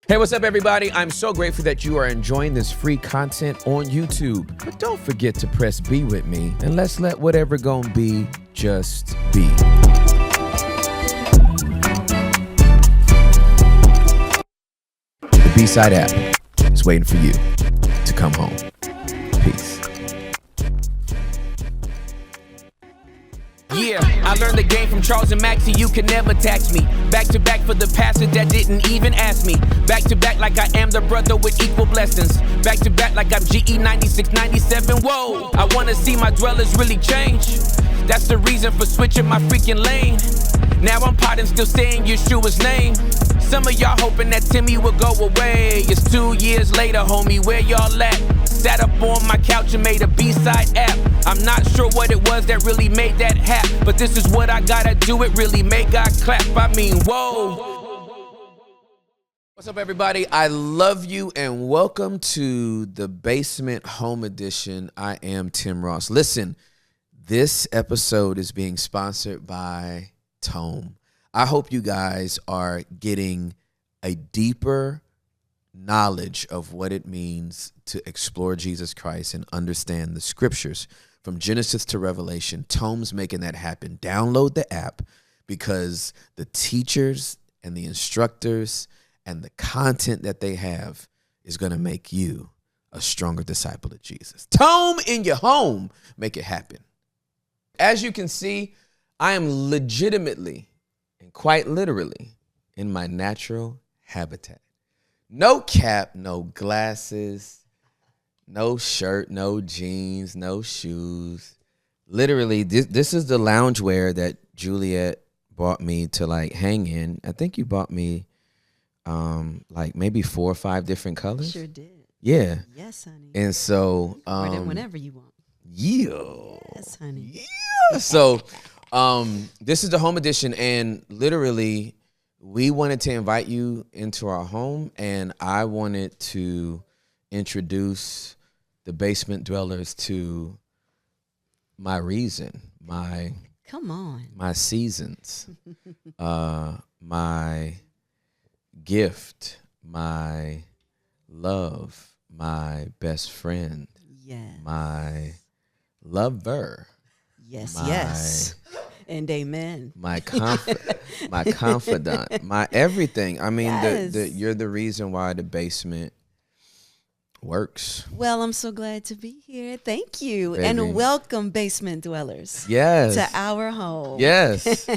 Hey, what's up, everybody? I'm so grateful that you are enjoying this free content on YouTube. But don't forget to press B with me, and let's let whatever gon' be just be. The B-Side app is waiting for you to come home. Peace. Yeah, I learned the game from Charles and Maxie. You can never tax me. Back to back for the pastor that didn't even ask me. Back to back like I am the brother with equal blessings. Back to back like I'm GE 96, 97. Whoa, I wanna see my dwellers really change. That's the reason for switching my freaking lane. Now I'm potting, still saying Yeshua's name. Some of y'all hoping that Timmy will go away. It's 2 years later, homie, where y'all at? Sat up on my couch and made a B-Side app. I'm not sure what it was that really made that happen, but this is what I gotta do. It really made God clap. I mean, whoa. What's up, everybody? I love you and welcome to the Basement Home Edition. I am Tim Ross. Listen, this episode is being sponsored by Tome. I hope you guys are getting a deeper knowledge of what it means to explore Jesus Christ and understand the scriptures from Genesis to Revelation. Tome's making that happen. Download the app because the teachers and the instructors and the content that they have is going to make you a stronger disciple of Jesus. Tome in your home. Make it happen. As you can see, I am legitimately and quite literally in my natural habitat. No cap, no glasses, no shirt, no jeans, no shoes. Literally, this is the loungewear that Juliette bought me to like hang in. I think you bought me like maybe 4 or 5 different colors. Sure did. Yeah. Yes, honey. And so Wear them whenever you want. Yeah. Yes, honey. Yeah. So this is the home edition, and literally we wanted to invite you into our home, and I wanted to introduce the basement dwellers to my reason, my seasons, my gift, my love, my best friend, my lover. Yes. And amen. My confidant, my everything. I mean, you're the reason why the basement works. Well, I'm so glad to be here. Thank you. Baby. And welcome, basement dwellers. Yes. To our home. Yes.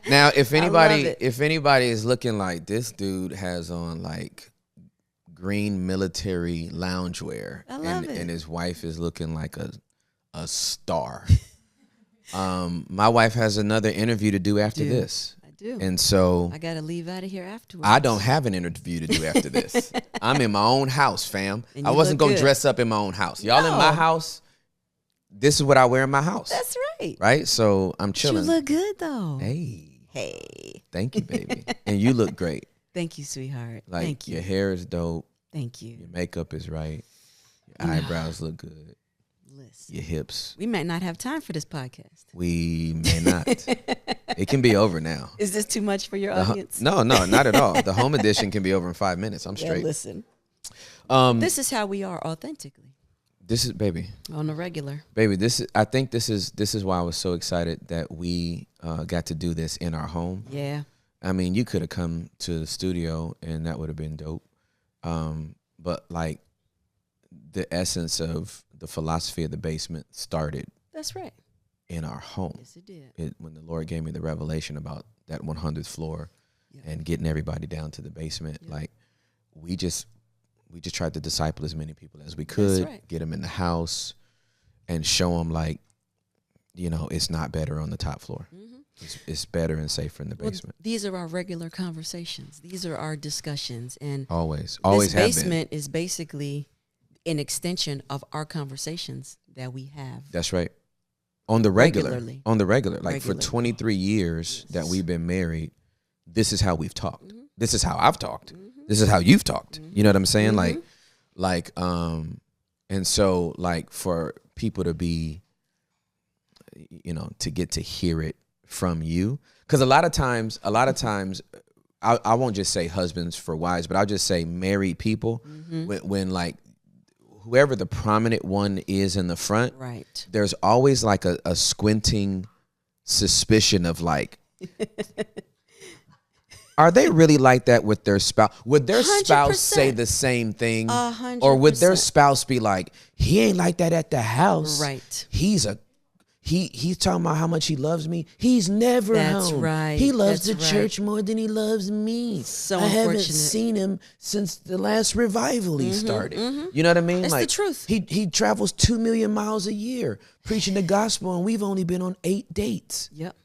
Now, if anybody is looking like this dude has on like green military loungewear, and his wife is looking like a star. My wife has another interview to do after this. I do. And so I got to leave out of here afterwards. I don't have an interview to do after this. I'm in my own house, fam. And I wasn't going to good. dress up in my own house. Y'all in my house, this is what I wear in my house. That's right. Right? So I'm chilling. You look good, though. Hey. Thank you, baby. And you look great. Thank you, sweetheart. Like, Thank you. your hair is dope. Thank you. Your makeup is right. Your eyebrows look good. Listen, your hips. We might not have time for this podcast. We may not. It can be over now. Is this too much for your audience? No, not at all. The home edition can be over in 5 minutes. I'm straight. Listen. This is how we are authentically. This is, baby. On the regular. Baby, I think this is why I was so excited that we got to do this in our home. Yeah. I mean, you could have come to the studio and that would have been dope. But like the essence of the philosophy of the basement started. That's right. In our home. Yes, it did. When the Lord gave me the revelation about that 100th floor and getting everybody down to the basement, like we just tried to disciple as many people as we could, get them in the house and show them like, you know, it's not better on the top floor. Mm-hmm. It's better and safer in the basement. These are our regular conversations. These are our discussions. And always this have basement been. Is basically an extension of our conversations that we have. That's right. On the regular. Regularly. On the regular. Like for 23 years that we've been married, this is how we've talked. Mm-hmm. This is how I've talked. Mm-hmm. This is how you've talked. Mm-hmm. You know what I'm saying? Mm-hmm. And so like for people to be, you know, to get to hear it from you. Because a lot of times I won't just say husbands for wives, but I'll just say married people. When like whoever the prominent one is in the front, right, there's always like a squinting suspicion of like, are they really like that with their spouse? Would their 100%. spouse say the same thing? 100%. Or would their spouse be like, he ain't like that at the house. Right. He's talking about how much he loves me. He's never That's home. right. He loves That's the right. church more than he loves me. So I haven't unfortunate. seen him since the last revival he started. You know what I mean? That's like, the truth. He travels 2 million miles a year preaching the gospel, and we've only been on 8 dates. Yep.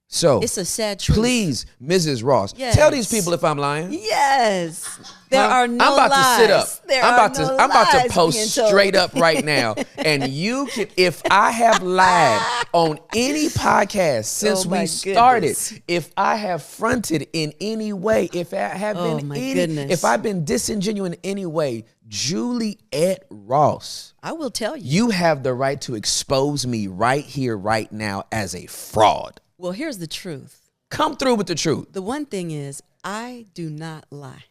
So It's a sad truth. please, Mrs. Ross, Yes. tell these people if I'm lying. Yes. There are no I'm about lies. to sit up. There I'm are about to no I'm about to lies post being told. straight up right now. And you can, if I have lied on any podcast since Oh, my we started, goodness. if I have fronted in any way, if I have Oh, been my any, goodness. if I've been disingenuous in any way, Juliette Ross, I will tell you. you have the right to expose me right here, right now as a fraud. Well, here's the truth. Come through with the truth. The one thing is, I do not lie.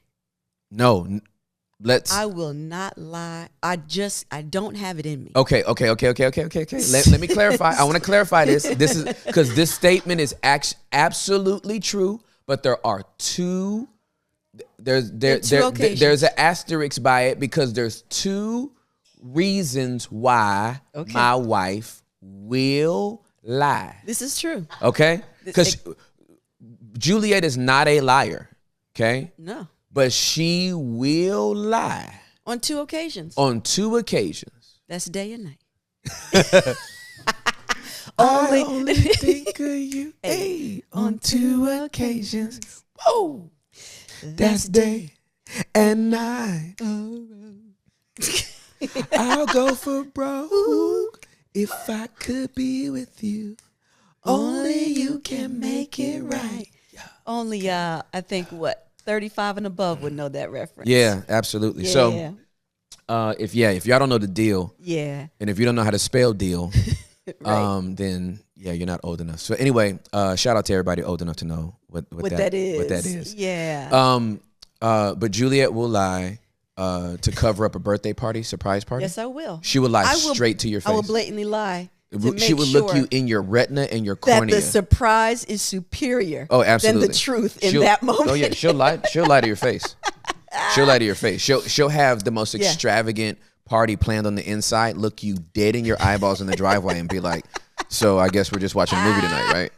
No, let's. I will not lie. I don't have it in me. Okay. Let me clarify. I want to clarify this. This is because this statement is absolutely true, but there are two. There's an asterisk by it because there's two reasons why my wife will lie. This is true. Okay, because Juliette is not a liar. Okay, No. but she will lie On 2 occasions. on 2 occasions. That's day and night. I only think of you on 2 occasions. Whoa, that's day and night. I'll go for broke if I could be with you. Only you can make it right. Only, I think, 35 and above would know that reference. Yeah, absolutely. Yeah. So, if y'all don't know the deal, Yeah. and if you don't know how to spell deal, Right. then yeah, you're not old enough. So anyway, shout out to everybody old enough to know what that is. What that is. Yeah. But Juliette will lie to cover up a birthday party, surprise party. Yes, I will. She will lie I will- straight to your face. I will blatantly lie. She will look you in your retina and your cornea. that the surprise is superior Oh, absolutely. than the truth in She'll- that moment. Oh yeah, she'll lie. She'll lie to your face. She'll lie to your face. She'll have the most Yeah. extravagant party planned on the inside. Look you dead in your eyeballs in the driveway and be like, "So I guess we're just watching a movie tonight, right?"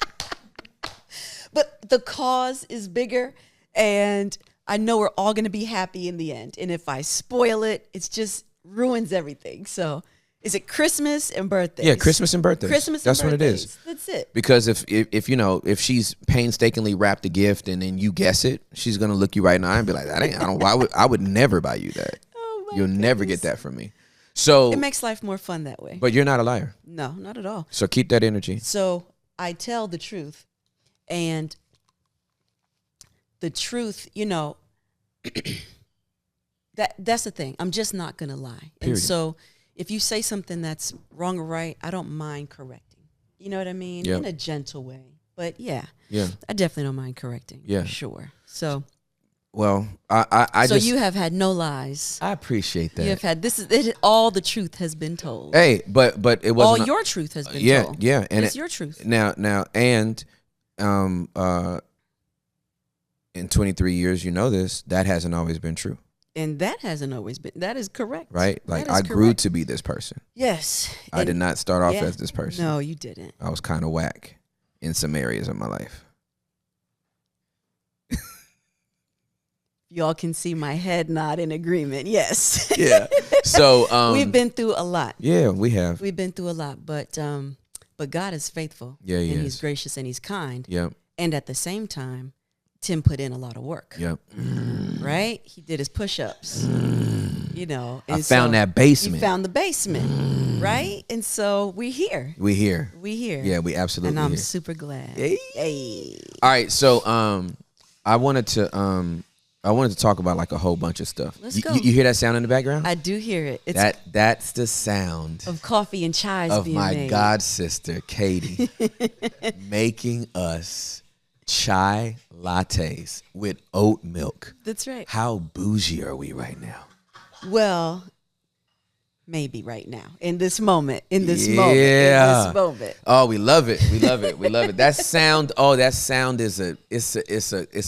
But the cause is bigger, and I know we're all going to be happy in the end. And if I spoil it, it's just ruins everything. So is it Christmas and birthdays? Yeah, Christmas and birthdays. Christmas That's and what it birthdays. is. That's it. Because if she's painstakingly wrapped a gift and then you guess it, she's gonna look you right in the eye and be like, "That ain't. I would never buy you that. Oh, my You'll never get that from me." So, It makes life more fun that way. but you're not a liar. No, not at all. So keep that energy. So I tell the truth, and the truth, that's the thing. I'm just not going to lie. Period. And so if you say something that's wrong or right, I don't mind correcting. You know what I mean? Yeah. In a gentle way. But yeah, Yeah. I definitely don't mind correcting. Yeah. For sure. So, Well, I so just you have had no lies. I appreciate that. You have had all the truth has been told. Hey, but it wasn't all your truth has been yeah, told. yeah, and it's your truth. Now and in 23 years, that hasn't always been true, And that hasn't always been. That is correct. right? That Like is I grew correct. to be this person. Yes. I did not start off as this person. No, you didn't. I was kind of whack in some areas of my life. Y'all can see my head nod in agreement. Yes. Yeah. So We've been through a lot. Yeah, we have. We've been through a lot, but God is faithful. Yeah, he and is. He's gracious and He's kind. Yep. And at the same time, Tim put in a lot of work. Yep. Right? He did his push-ups. And I found that basement. You found the basement. Right? And so we're here. We here. We here. Yeah, we absolutely And I'm here. super glad. Hey. Hey. All right, so I wanted to talk about like a whole bunch of stuff. Let's go. You hear that sound in the background? I do hear it. It's That's the sound of coffee and chives of being my made. god sister Katie making us chai lattes with oat milk. That's right. How bougie are we right now? Well, maybe right now, in this moment. Oh, we love it. We love it. We love it. That sound is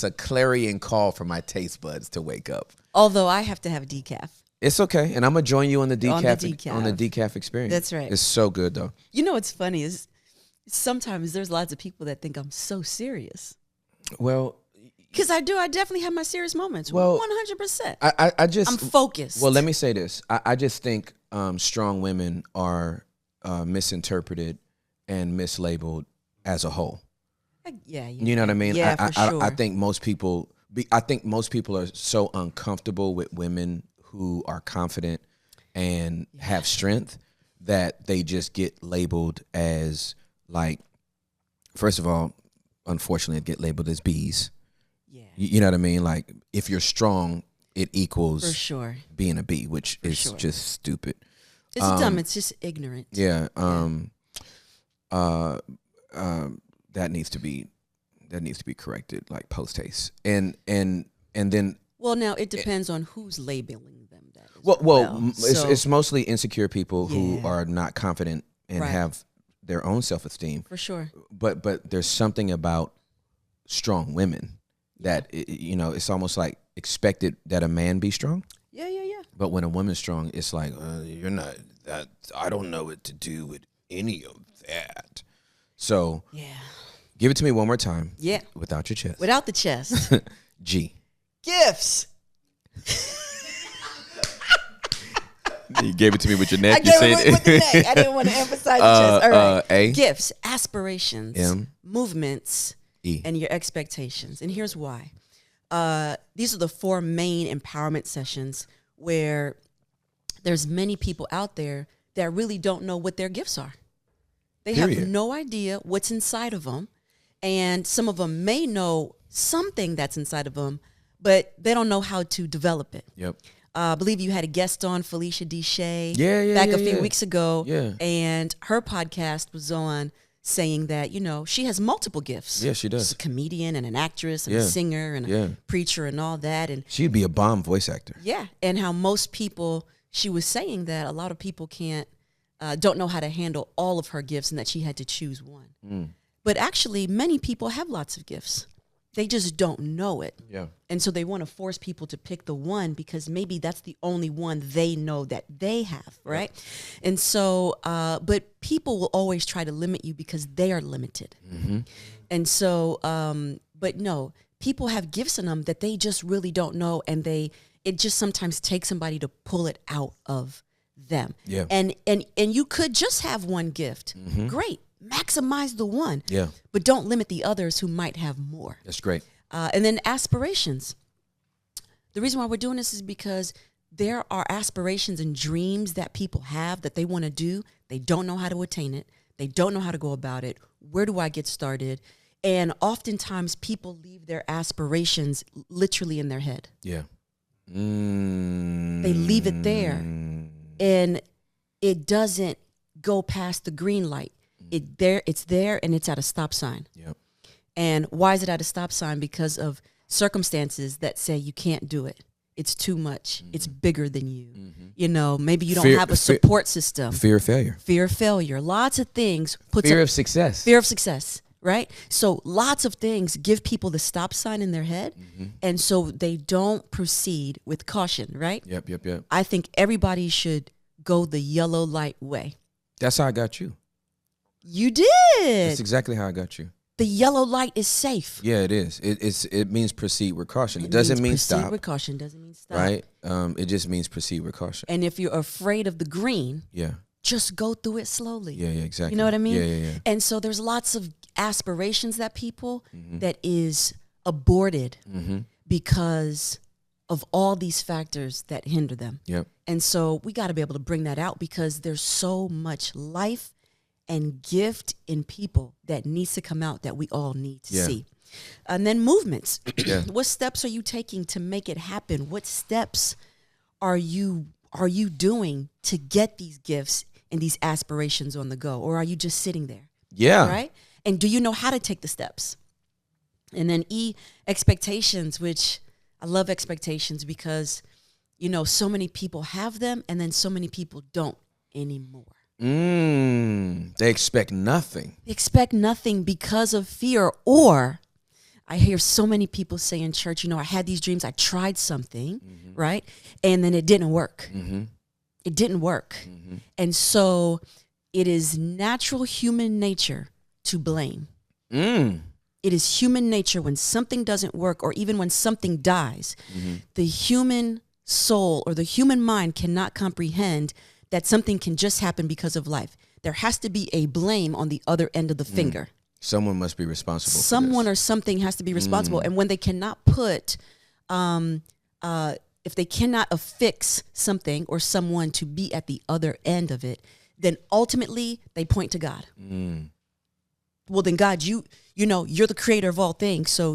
a clarion call for my taste buds to wake up. Although I have to have decaf. It's okay, and I'm gonna join you on the decaf On the decaf experience. That's right. It's so good though. You know what's funny is sometimes there's lots of people that think I'm so serious. Well, because I definitely have my serious moments. Well, 100%. I'm focused. Well, let me say this. I just think strong women are misinterpreted and mislabeled as a whole. You know what I mean? Yeah, for sure. I think most people are so uncomfortable with women who are confident and have strength that they just get labeled as, like, first of all, unfortunately, get labeled as bees. Yeah. You know what I mean? Like, if you're strong, it equals for sure being a bee, which is just stupid. It's dumb. It's just ignorant. Yeah. That needs to be corrected, like post haste. And then. Well, now it depends on who's labeling them. It's mostly insecure people who are not confident and have their own self-esteem. For sure. But there's something about strong women that it's almost like expected that a man be strong. Yeah. But when a woman's strong, it's like you're not that. I don't know what to do with any of that. So give it to me one more time. Yeah. Without your chest. Without the chest. G. Gifts. You gave it to me with your neck. I gave it with the neck. I didn't want to emphasize the chest. All right. A. Gifts, aspirations, M. movements, E. and your expectations. And here's why. These are the 4 main empowerment sessions where there's many people out there that really don't know what their gifts are. They have no idea what's inside of them. And some of them may know something that's inside of them, but they don't know how to develop it. Yep. I believe you had a guest on, Felicia Deshay, back a few weeks ago. Yeah. And her podcast was on saying that, she has multiple gifts. Yeah, she does. She's a comedian and an actress and a singer and a preacher and all that. And she'd be a bomb voice actor. Yeah. And how most people, she was saying that a lot of people don't know how to handle all of her gifts and that she had to choose one. But actually, many people have lots of gifts. They just don't know it. Yeah. And so they want to force people to pick the one because maybe that's the only one they know that they have, right? Yeah. And so, but people will always try to limit you because they are limited. Mm-hmm. And so, but no, people have gifts in them that they just really don't know, and it just sometimes takes somebody to pull it out of them. Yeah. And you could just have one gift. Mm-hmm. Great. Maximize the one. Yeah. But don't limit the others who might have more. That's great. And then aspirations. The reason why we're doing this is because there are aspirations and dreams that people have that they want to do. They don't know how to attain it. They don't know how to go about it. Where do I get started? And oftentimes people leave their aspirations literally in their head. Yeah. They leave it there. And it doesn't go past the green light. It's there, and it's at a stop sign. Yep. And why is it at a stop sign? Because of circumstances that say you can't do it. It's too much. Mm-hmm. It's bigger than you. Mm-hmm. Maybe you don't have a support system. Fear of failure. Fear of failure. Lots of things. Fear of success. Fear of success, right? So lots of things give people the stop sign in their head, and so they don't proceed with caution, right? Yep. I think everybody should go the yellow light way. That's how I got you. You did. That's exactly how I got you. The yellow light is safe. Yeah, it is. It means proceed with caution. It doesn't mean stop. Proceed with caution doesn't mean stop. Right? It just means proceed with caution. And if you're afraid of the green, just go through it slowly. Yeah, exactly. You know what I mean? Yeah. And so there's lots of aspirations that people that is aborted because of all these factors that hinder them. Yep. And so we got to be able to bring that out because there's so much life and gift in people that needs to come out that we all need to see. And then movements. What steps are you taking to make it happen? What steps are you doing to get these gifts and these aspirations on the go? Or are you just sitting there? Yeah. Right? And do you know how to take the steps? And then E, expectations, which I love expectations because, so many people have them and then so many people don't anymore. They expect nothing. They expect nothing because of fear. Or I hear so many people say in church, I had these dreams, I tried something, right? And then it didn't work. It didn't work. And so it is natural human nature to blame. It is human nature when something doesn't work or even when something dies. The human soul or the human mind cannot comprehend that something can just happen because of life. There has to be a blame on the other end of the finger. Someone must be responsible. Someone or something has to be responsible. And when they cannot put, if they cannot affix something or someone to be at the other end of it, then ultimately they point to God. Well, then God, you're the creator of all things. So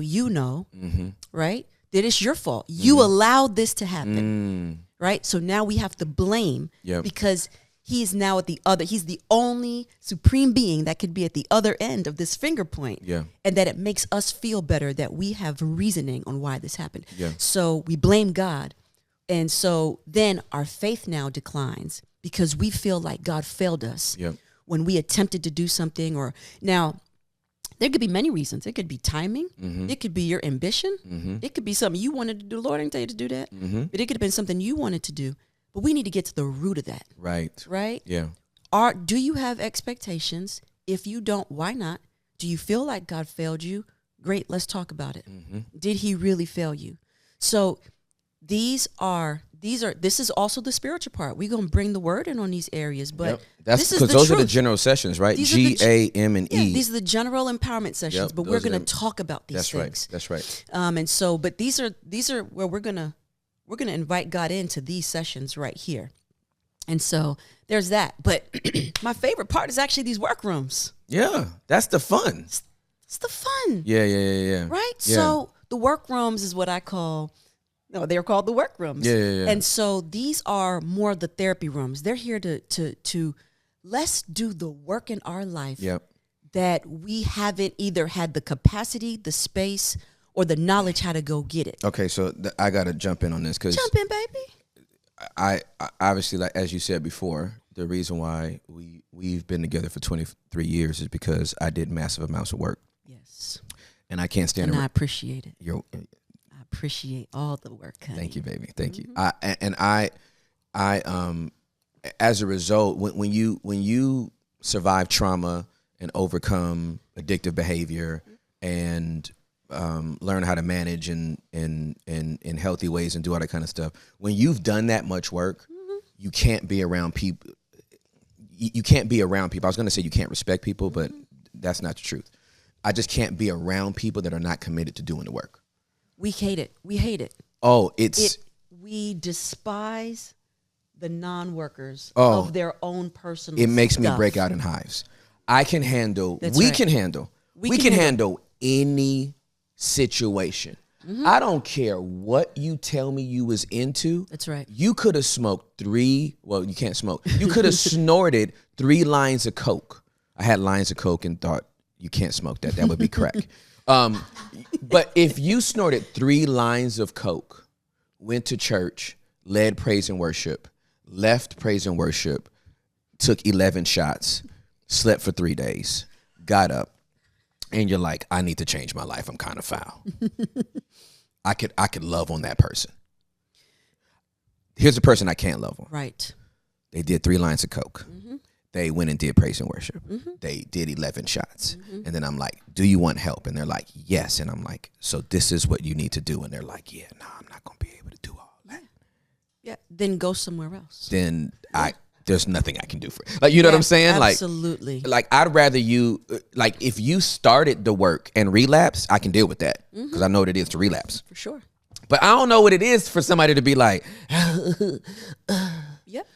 right? That it's your fault. You allowed this to happen. Right? So now we have to blame because he's now at the other. He's the only supreme being that could be at the other end of this finger point. And that it makes us feel better that we have reasoning on why this happened. So we blame God. And so then our faith now declines because we feel like God failed us when we attempted to do something. Or now there could be many reasons. It could be timing. It could be your ambition. It could be something you wanted to do. Lord didn't tell you to do that. But it could have been something you wanted to do. But we need to get to the root of that. Right? Yeah. Do you have expectations? If you don't, why not? Do you feel like God failed you? Great, let's talk about it. Did he really fail you? So this is also the spiritual part. We're going to bring the word in on these areas, but that's because those are the general sessions, right? G, A, M, and E. These are the general empowerment sessions, but we're going to talk about these things. That's right. And so, but these are where we're going to invite God into these sessions right here. And so there's that. But my favorite part is actually these workrooms. Yeah, that's the fun. It's the fun. Yeah. Right? Yeah. So the workrooms is what I call, they're called the workrooms. Yeah. And so these are more the therapy rooms. They're here to let's do the work in our life that we haven't either had the capacity, the space, or the knowledge how to go get it. Okay, so I got to jump in on this because jump in, baby. I obviously, like as you said before, the reason why we've been together for 23 years is because I did massive amounts of work. Yes. And I can't stand it. And I appreciate it. I appreciate all the work, honey. Thank you, baby. Thank you. I as a result, when you survive trauma and overcome addictive behavior and learn how to manage in healthy ways and do all that kind of stuff, when you've done that much work, you can't be around people. You can't be around people. I was going to say you can't respect people, but that's not the truth. I just can't be around people that are not committed to doing the work. We hate it. Oh, we despise the non-workers of their own personal It makes stuff. me break out in hives. We can handle any situation. I don't care what you tell me you was into. That's right. You could have smoked you can't smoke. You could have snorted 3 lines of Coke. I had lines of Coke and thought, you can't smoke that. That would be crack. But if you snorted 3 lines of Coke, went to church, led praise and worship, left praise and worship, took 11 shots, slept for 3 days, got up, and you're like, I need to change my life. I'm kind of foul. I could love on that person. Here's the person I can't love on. Right. They did 3 lines of Coke. They went and did praise and worship. They did 11 shots. And then I'm like, do you want help? And they're like, yes. And I'm like, so this is what you need to do. And they're like, yeah, no, I'm not going to be able to do all that. Yeah. Then go somewhere else. Then there's nothing I can do for it. Like, you know what I'm saying? Absolutely. Like I'd rather you, like if you started the work and relapse, I can deal with that because I know what it is to relapse. For sure. But I don't know what it is for somebody to be like, yep.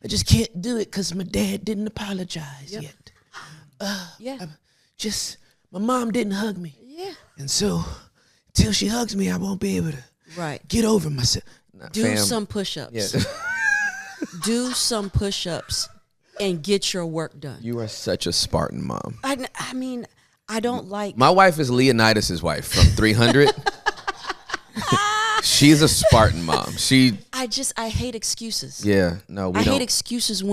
I just can't do it because my dad didn't apologize yet. My mom didn't hug me. Yeah. And so till she hugs me, I won't be able to get over myself. Do some push-ups. Yeah. Do some push-ups and get your work done. You are such a Spartan mom. I mean, I don't like. My wife is Leonidas's wife from 300. She's a Spartan mom. I hate excuses. Yeah, no, we I don't. hate excuses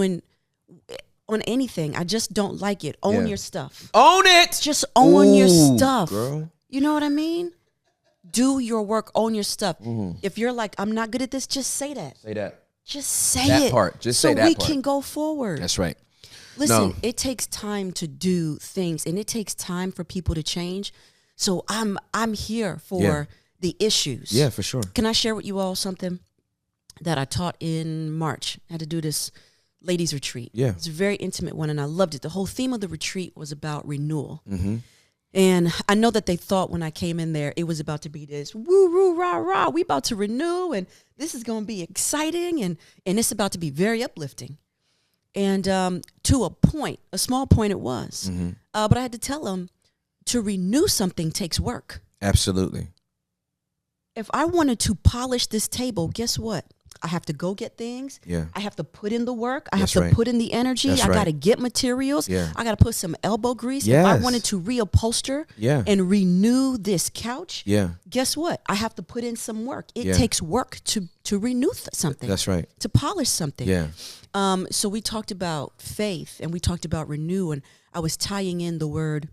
on anything. I just don't like it. Own your stuff. Own it. Just own your stuff. Girl. You know what I mean? Do your work. Own your stuff. Mm-hmm. If you're like, I'm not good at this, just say that. Say that. Just say That it. part. Just say that so we part. can go forward. That's right. Listen, it takes time to do things, and it takes time for people to change. So I'm here for the issues. Yeah, for sure. Can I share with you all something that I taught in March? I had to do this ladies' retreat. Yeah. It's a very intimate one, and I loved it. The whole theme of the retreat was about renewal. Mm-hmm. And I know that they thought when I came in there, it was about to be this woo, woo, rah, rah. We about to renew, and this is going to be exciting, and it's about to be very uplifting. And to a small point it was. Mm-hmm. But I had to tell them to renew something takes work. Absolutely. If I wanted to polish this table, guess what? I have to go get things. Yeah. I have to put in the work. I That's have to right. put in the energy. That's I right. got to get materials. Yeah. I got to put some elbow grease. Yes. If I wanted to reupholster and renew this couch, guess what? I have to put in some work. It takes work to renew something. That's right. To polish something. Yeah. So we talked about faith and we talked about renew, and I was tying in the word.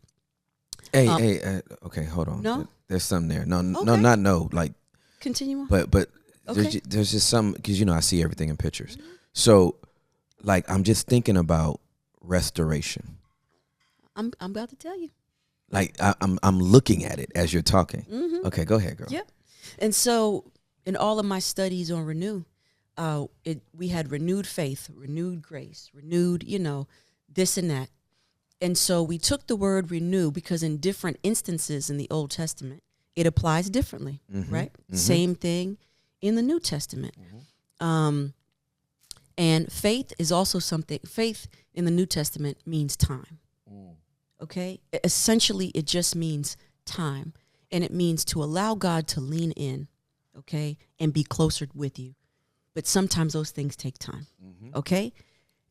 Okay, hold on. No? There's some there. No, Okay. no, like. Continue on. But Okay. there's just some, because I see everything in pictures. So, like, I'm just thinking about restoration. I'm about to tell you. Like, I'm looking at it as you're talking. Mm-hmm. Okay, go ahead, girl. Yeah. And so in all of my studies on renew, we had renewed faith, renewed grace, renewed, this and that. And so we took the word renew because in different instances in the Old Testament, it applies differently, right? Mm-hmm. Same thing in the New Testament. Mm-hmm. And faith is also something, faith in the New Testament means time. Okay? Essentially, it just means time. And it means to allow God to lean in, okay, and be closer with you. But sometimes those things take time, okay?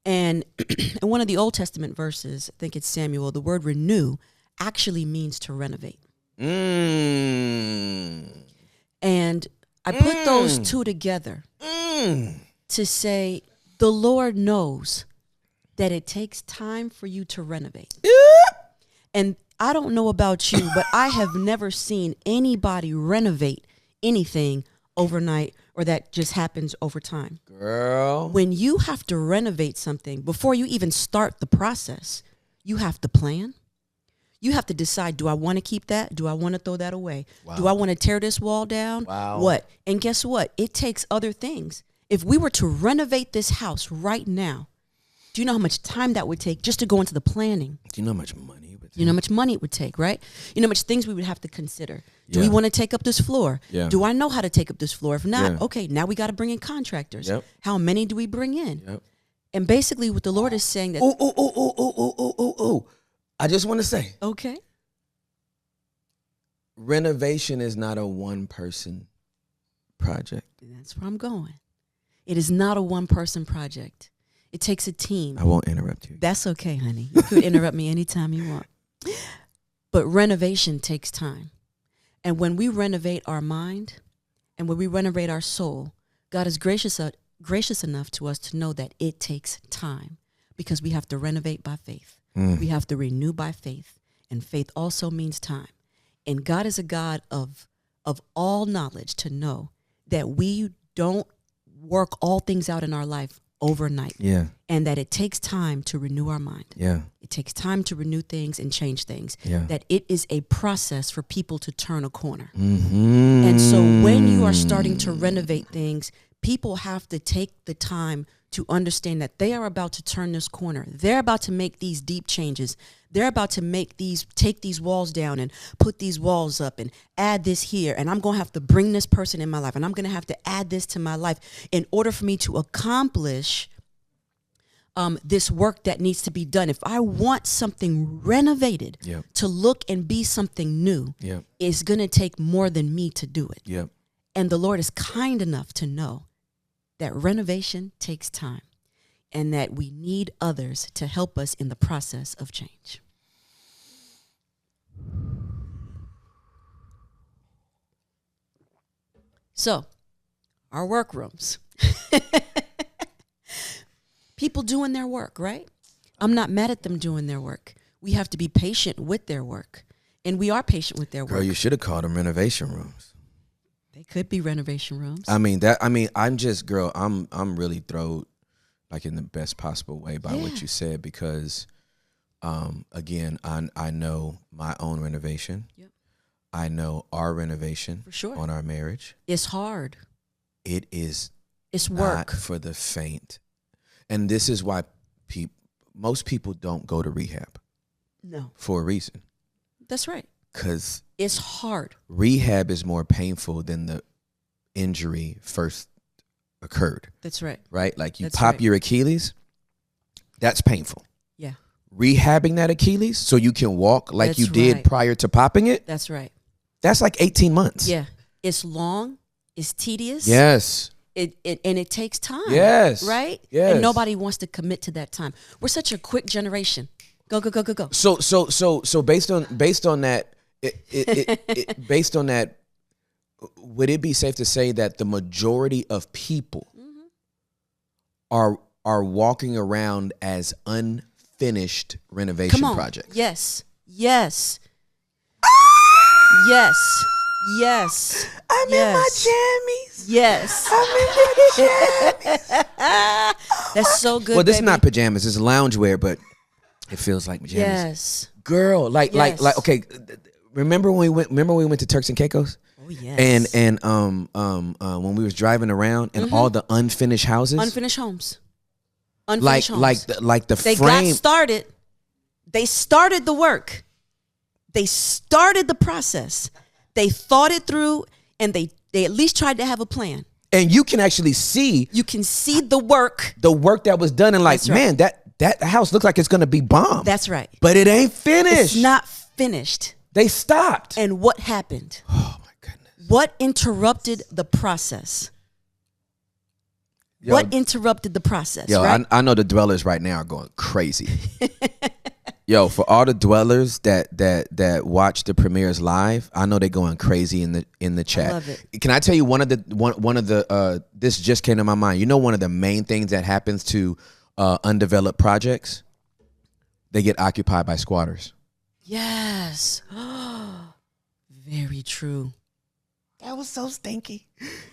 And in one of the Old Testament verses, I think it's Samuel, the word renew actually means to renovate. And I put those two together to say the Lord knows that it takes time for you to renovate. And I don't know about you, but I have never seen anybody renovate anything overnight or that just happens over time. Girl. When you have to renovate something, before you even start the process, you have to plan. You have to decide, do I want to keep that? Do I want to throw that away? Wow. Do I want to tear this wall down? Wow. What? And guess what? It takes other things. If we were to renovate this house right now, do you know how much time that would take just to go into the planning? Do you know how much money it would take? You know how much money it would take, right? You know how much things we would have to consider. Do we want to take up this floor? Yeah. Do I know how to take up this floor? If not, okay, now we got to bring in contractors. Yep. How many do we bring in? Yep. And basically what the Lord is saying that... I just want to say. Okay. Renovation is not a one-person project. That's where I'm going. It is not a one-person project. It takes a team. I won't interrupt you. That's okay, honey. You could interrupt me anytime you want. But renovation takes time. And when we renovate our mind and when we renovate our soul, God is gracious enough to us to know that it takes time because we have to renovate by faith. We have to renew by faith. And faith also means time. And God is a God of all knowledge to know that we don't work all things out in our life overnight. Yeah. And that it takes time to renew our mind. Yeah. It takes time to renew things and change things. Yeah. That it is a process for people to turn a corner. Mm-hmm. And so when you are starting to renovate things, people have to take the time to understand that they are about to turn this corner. They're about to make these deep changes. They're about to take these walls down and put these walls up and add this here. And I'm going to have to bring this person in my life. And I'm going to have to add this to my life in order for me to accomplish this work that needs to be done. If I want something renovated to look and be something new, it's going to take more than me to do it. Yep. And the Lord is kind enough to know that renovation takes time and that we need others to help us in the process of change. So, our workrooms. People doing their work, right? I'm not mad at them doing their work. We have to be patient with their work. And we are patient with their work. Girl, you should have called them renovation rooms. They could be renovation rooms. I'm really thrilled, like in the best possible way by what you said, because again, I know my own renovation. Yep. I know our renovation for sure on our marriage. It's hard. It is. It's work. Not for the faint. And this is why most people don't go to rehab. No. For a reason. That's right. Because it's hard. Rehab is more painful than the injury first occurred. That's right. Right? Like you pop your Achilles, that's painful. Yeah. Rehabbing that Achilles so you can walk like you did prior to popping it. That's right. That's like 18 months. Yeah. It's long. It's tedious. Yes. It takes time. Yes. Right? Yes. And nobody wants to commit to that time. We're such a quick generation. Go. So based on that, based on that, would it be safe to say that the majority of people are walking around as unfinished renovation projects? Yes. Yes. I'm in my jammies. Yes. I'm in my jammies. That's so good. Well, this is not pajamas. It's loungewear, but it feels like pajamas. Yes. Girl, like okay. Remember when we went to Turks and Caicos? Oh yes. And when we was driving around and all the unfinished houses, unfinished homes. Like the they frame. Got started. They started the work. They started the process. They thought it through, and they at least tried to have a plan. And you can actually see. You can see the work. The work that was done, and like, man, that house looks like it's gonna be bomb. That's right. But it ain't finished. It's not finished. They stopped. And what happened? Oh my goodness. What interrupted the process? Yo, what interrupted the process? Yo, right? I know the dwellers right now are going crazy. Yo, for all the dwellers that watch the premieres live, I know they're going crazy in the chat. I love it. Can I tell you one of the this just came to my mind. You know, one of the main things that happens to undeveloped projects, they get occupied by squatters. Yes. Very true. That was so stinky.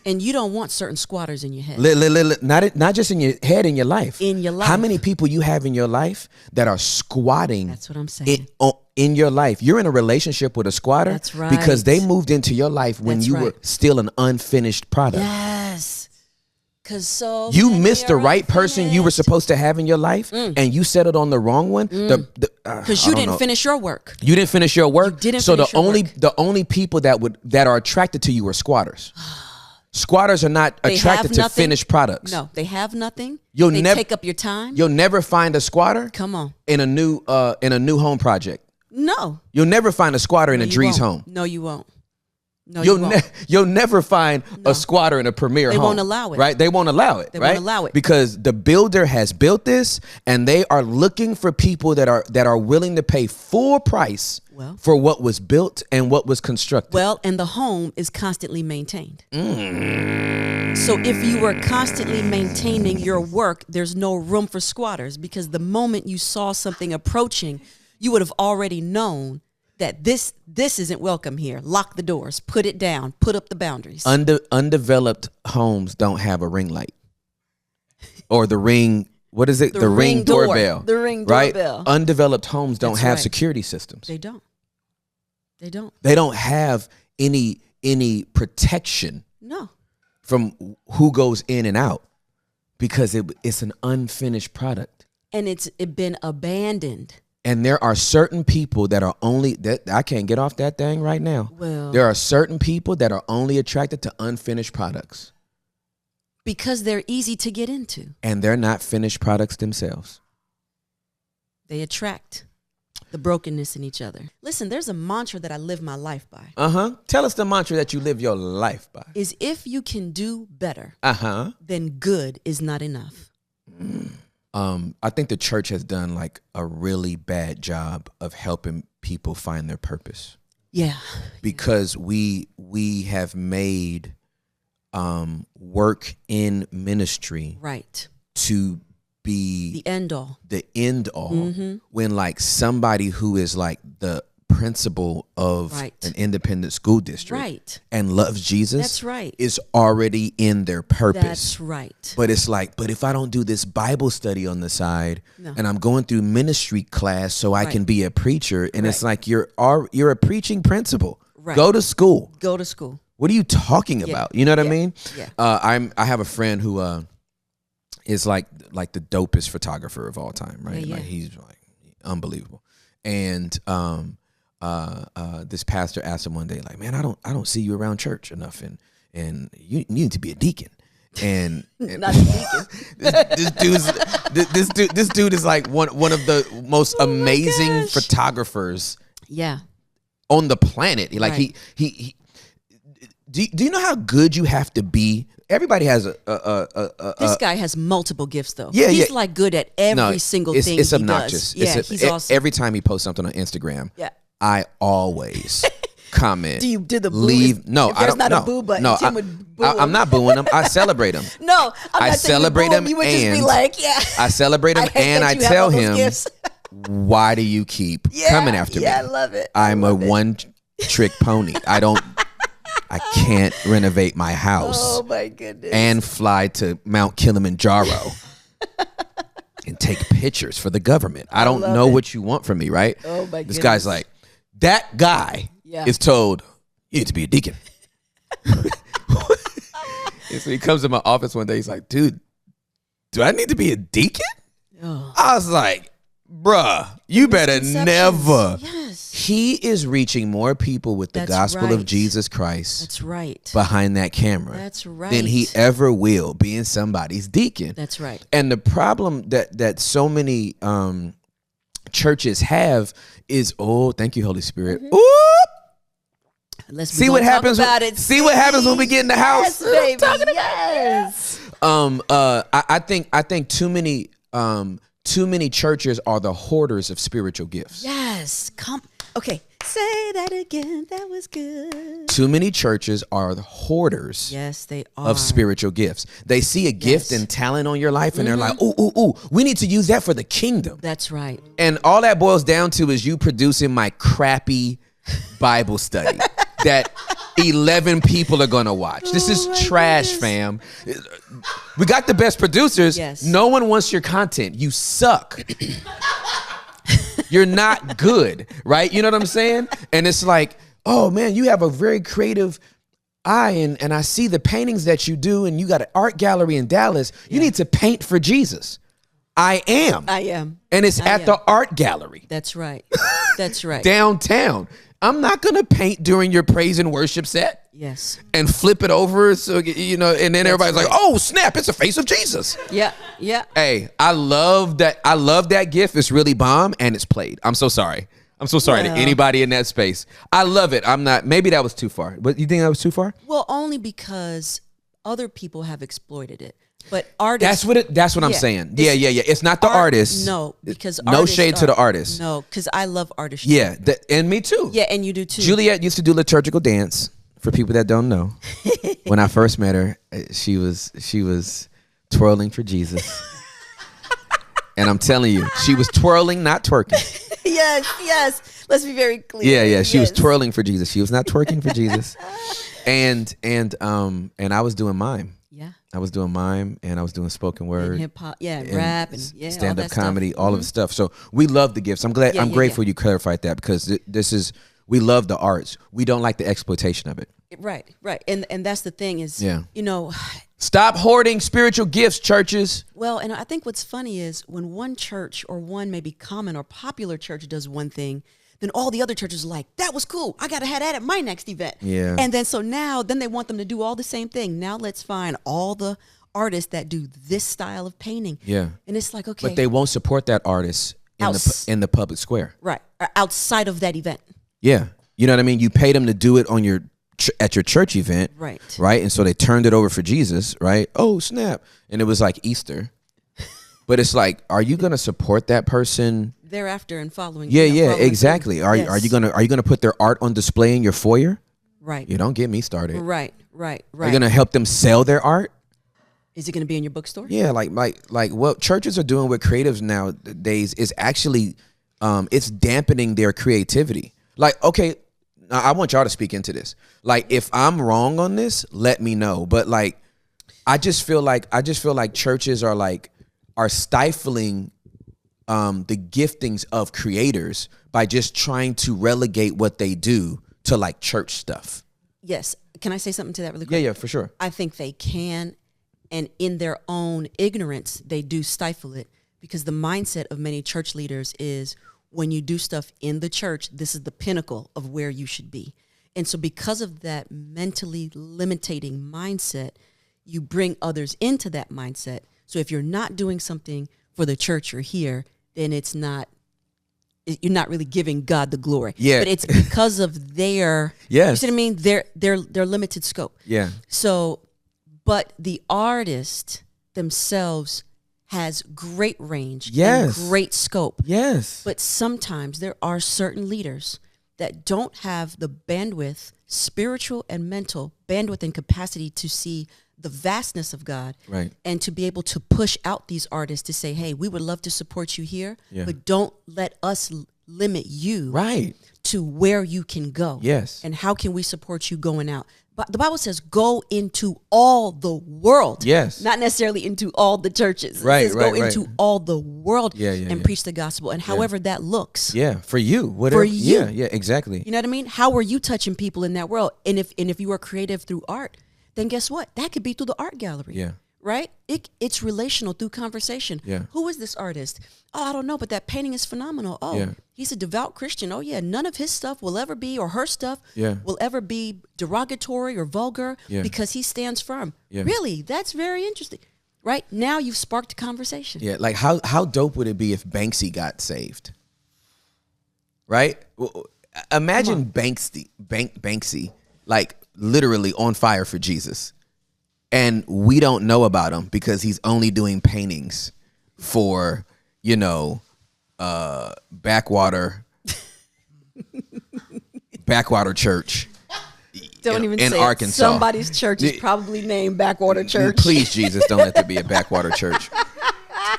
And you don't want certain squatters in your head. Not just in your head, in your life. In your life. How many people you have in your life that are squatting? That's what I'm saying. In your life. You're in a relationship with a squatter. That's right. Because they moved into your life when you were still an unfinished product. Yes. Because you missed the right person you were supposed to have in your life, and you settled on the wrong one. Because you didn't finish your work. You didn't finish your work. You didn't so finish your work. the only people that are attracted to you are squatters. Squatters are not attracted to finished products. No, they have nothing. They take up your time. You'll never find a squatter. Come on. In a new home project. No. You'll never find a squatter in a Drees home. No, you won't. No, you'll never find a squatter in a premier home. They won't allow it. Right? They won't allow it. They right? won't allow it. Because the builder has built this, and they are looking for people that are willing to pay full price for what was built and what was constructed. Well, and the home is constantly maintained. So if you were constantly maintaining your work, there's no room for squatters, because the moment you saw something approaching, you would have already known that this isn't welcome here. Lock the doors, put it down, put up the boundaries. Undeveloped homes don't have a ring light. Or the ring, what is it? The ring doorbell. The ring doorbell. Right? Undeveloped homes don't have security systems. They don't. They don't have any protection. No. From who goes in and out, because it's an unfinished product. And it's been abandoned. And there are certain people that are I can't get off that thing right now. Well, there are certain people that are only attracted to unfinished products. Because they're easy to get into. And they're not finished products themselves. They attract the brokenness in each other. Listen, there's a mantra that I live my life by. Tell us the mantra that you live your life by. Is if you can do better, then good is not enough. I think the church has done like a really bad job of helping people find their purpose. Yeah. Because we have made work in ministry right to be the end all when like somebody who is like the principal of an independent school district and loves Jesus that's right is already in their purpose. That's right. But it's like, but if I don't do this Bible study on the side and I'm going through ministry class so I can be a preacher, and it's like you're a preaching principal. Go to school. What are you talking about? You know what I mean? Yeah. I have a friend who is like the dopest photographer of all time, right? Yeah. Like he's like unbelievable. And this pastor asked him one day, like, man, I don't see you around church enough, and you need to be a deacon. And not a deacon. this dude is like one of the most amazing photographers on the planet. Like he do you know how good you have to be? Everybody has this guy has multiple gifts though. Yeah, he's like good at every single thing. It's obnoxious. He does. He's awesome. Every time he posts something on Instagram, I always comment. Do you do the boo? Leave? No, I don't. There's not a boo button. No, Tim would boo I'm not booing him. I celebrate him. No, I celebrate him. You would just be like, I celebrate him, and I tell him, why do you keep coming after me? Yeah, I love it. I'm a one-trick pony. I can't renovate my house. Oh my goodness. And fly to Mount Kilimanjaro and take pictures for the government. I don't know what you want from me, right? Oh my goodness. This guy's like, that guy is told, you need to be a deacon. And so he comes to my office one day, he's like, dude, do I need to be a deacon? Oh. I was like, bruh, you better never. Yes. He is reaching more people with the gospel of Jesus Christ. That's right. Behind that camera. That's right. Than he ever will being somebody's deacon. That's right. And the problem that so many churches have is, oh, thank you, Holy Spirit. Mm-hmm. Ooh. See what happens. See what happens when we get in the house. Yes, baby. Yes. I think too many churches are the hoarders of spiritual gifts. Yes. Okay. Say that again. That was good. Too many churches are the hoarders. Yes, they are. Of spiritual gifts. They see a gift and talent on your life, and they're like, ooh, we need to use that for the kingdom. That's right. And all that boils down to is you producing my crappy Bible study that 11 people are gonna watch. This is trash, fam. We got the best producers. Yes. No one wants your content. You suck. You're not good, right? You know what I'm saying? And it's like, oh man, you have a very creative eye, and I see the paintings that you do, and you got an art gallery in Dallas. You need to paint for Jesus. I am. And it's at the art gallery. That's right. That's right. Downtown. I'm not going to paint during your praise and worship set. Yes. And flip it over so, and then everybody's like, oh, snap, it's the face of Jesus. Yeah. Yeah. Hey, I love that gift. It's really bomb, and it's played. I'm so sorry. To anybody in that space. I love it. Maybe that was too far. But you think that was too far? Well, only because other people have exploited it. But artists. That's what I'm saying. Yeah. It's not the artist. No, because no shade to the artist. No, because I love artists. Yeah, and me too. Yeah, and you do too. Juliette used to do liturgical dance. For people that don't know, when I first met her, she was twirling for Jesus. And I'm telling you, she was twirling, not twerking. Yes. Let's be very clear. Yeah. She was twirling for Jesus. She was not twerking for Jesus. And I was doing mime. Yeah. I was doing mime, and I was doing spoken word, and hip hop, rap, and stand-up comedy, all of the stuff. So we love the gifts. I'm grateful you clarified that, because we love the arts. We don't like the exploitation of it. Right. And that's the thing is, stop hoarding spiritual gifts, churches. Well, and I think what's funny is when one church or one maybe common or popular church does one thing, then all the other churches are like, that was cool. I got to have that at my next event. Yeah. And then then they want them to do all the same thing. Now let's find all the artists that do this style of painting. Yeah. And it's like, okay. But they won't support that artist in the public square. Right. Or outside of that event. Yeah. You know what I mean? You paid them to do it on at your church event. Right. Right. And so they turned it over for Jesus. Right. Oh, snap. And it was like Easter. But it's like, are you going to support that person thereafter and following? Yeah, exactly. Are you gonna put their art on display in your foyer? Right. You don't get me started. Right. Right. Are you going to help them sell their art? Is it going to be in your bookstore? Yeah, like what churches are doing with creatives nowadays is actually it's dampening their creativity. Like, okay, I want y'all to speak into this. Like, if I'm wrong on this, let me know. But like, I just feel like churches are stifling the giftings of creators by just trying to relegate what they do to like church stuff. Yes. Can I say something to that really quick? Yeah, for sure. I think they can, and in their own ignorance, they do stifle it, because the mindset of many church leaders is when you do stuff in the church, this is the pinnacle of where you should be. And so because of that mentally limiting mindset, you bring others into that mindset. So if you're not doing something for the church you're here, then you're not really giving God the glory. Yeah. But it's because of their, yes. You see what I mean? Their limited scope. Yeah. So, but the artist themselves has great range, yes, and great scope. Yes. But sometimes there are certain leaders that don't have the bandwidth, spiritual and mental bandwidth and capacity to see the vastness of God, right, and to be able to push out these artists to say, hey, we would love to support you here, yeah, but don't let us limit you, right, to where you can go. Yes. And how can we support you going out? But the Bible says go into all the world. Yes. Not necessarily into all the churches. Right, it says right, go into all the world, and preach the gospel. And however that looks. Yeah, for you. Whatever. For you. Yeah, exactly. You know what I mean? How are you touching people in that world? And if you are creative through art, then guess what? That could be through the art gallery. Yeah. Right? It's relational through conversation. Yeah. Who is this artist? Oh, I don't know, but that painting is phenomenal. Oh, yeah, he's a devout Christian. Oh, yeah, none of his stuff will ever be, or her stuff will ever be derogatory or vulgar, because he stands firm. Yeah. Really? That's very interesting. Right? Now you've sparked a conversation. Yeah, like how dope would it be if Banksy got saved? Right? Imagine Banksy, like literally on fire for Jesus. And we don't know about him because he's only doing paintings for, backwater church. Don't even in say Arkansas. It. Somebody's church is probably named Backwater Church. Please, Jesus, don't let there be a backwater church.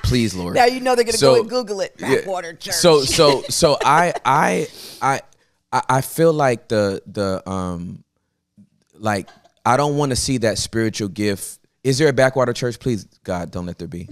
Please, Lord. Now you know they're gonna go and Google it. Backwater Church. So I feel like like I don't want to see that spiritual gift. Is there a backwater church? Please, God, don't let there be.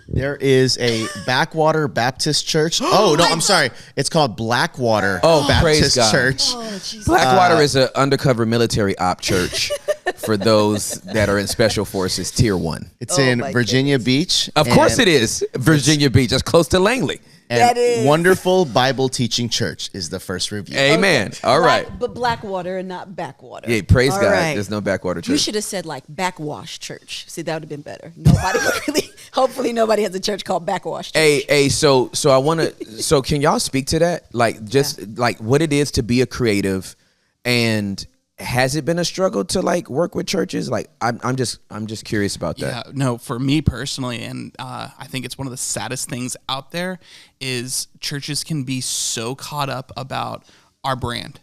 There is a Backwater Baptist Church. Oh, no, I'm sorry. It's called Blackwater praise Baptist God. Church. Oh, Blackwater is an undercover military op church for those that are in special forces, tier 1. It's in Virginia Beach. Of course it is. Virginia Beach. That's close to Langley. And that is. Wonderful Bible Teaching Church is the first review. Amen. Okay. All right. But Blackwater and not Backwater. Yeah, praise All God. right. There's no backwater church. You should have said like Backwash Church. See, that would have been better. Nobody really. Hopefully, nobody has a church called Backwash Church. Hey, so I want to. So can y'all speak to that? Like, just like what it is to be a creative, and has it been a struggle to like work with churches? Like, I'm just curious about that. Yeah, no, for me personally, and I think it's one of the saddest things out there is churches can be so caught up about our brand.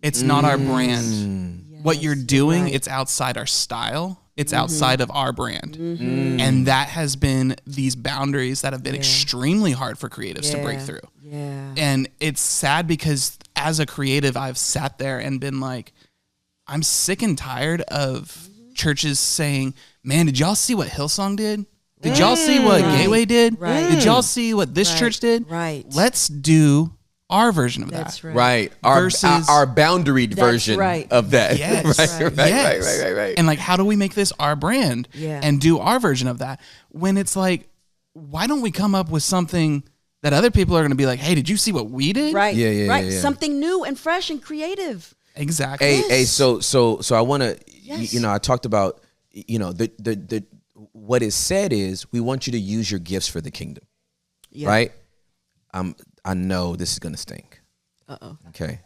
It's not our brand. Yes, what you're doing, right. it's outside our style. It's outside of our brand. And that has been these boundaries that have been extremely hard for creatives to break through. Yeah. And it's sad because as a creative, I've sat there and been like, I'm sick and tired of churches saying, man, did y'all see what Hillsong did? Did y'all see what Gateway did? Right. Did y'all see what this church did? Right. Let's do our version of That's that. right. Right. Versus- Our boundaried version right. of that. Yes. Right. And like, how do we make this our brand and do our version of that? When it's like, why don't we come up with something that other people are going to be like, hey, did you see what we did? Right. Yeah. Something new and fresh and creative. Exactly. Hey, so I want to, I talked about, the what is said is we want you to use your gifts for the kingdom, right? I know this is gonna stink. Okay.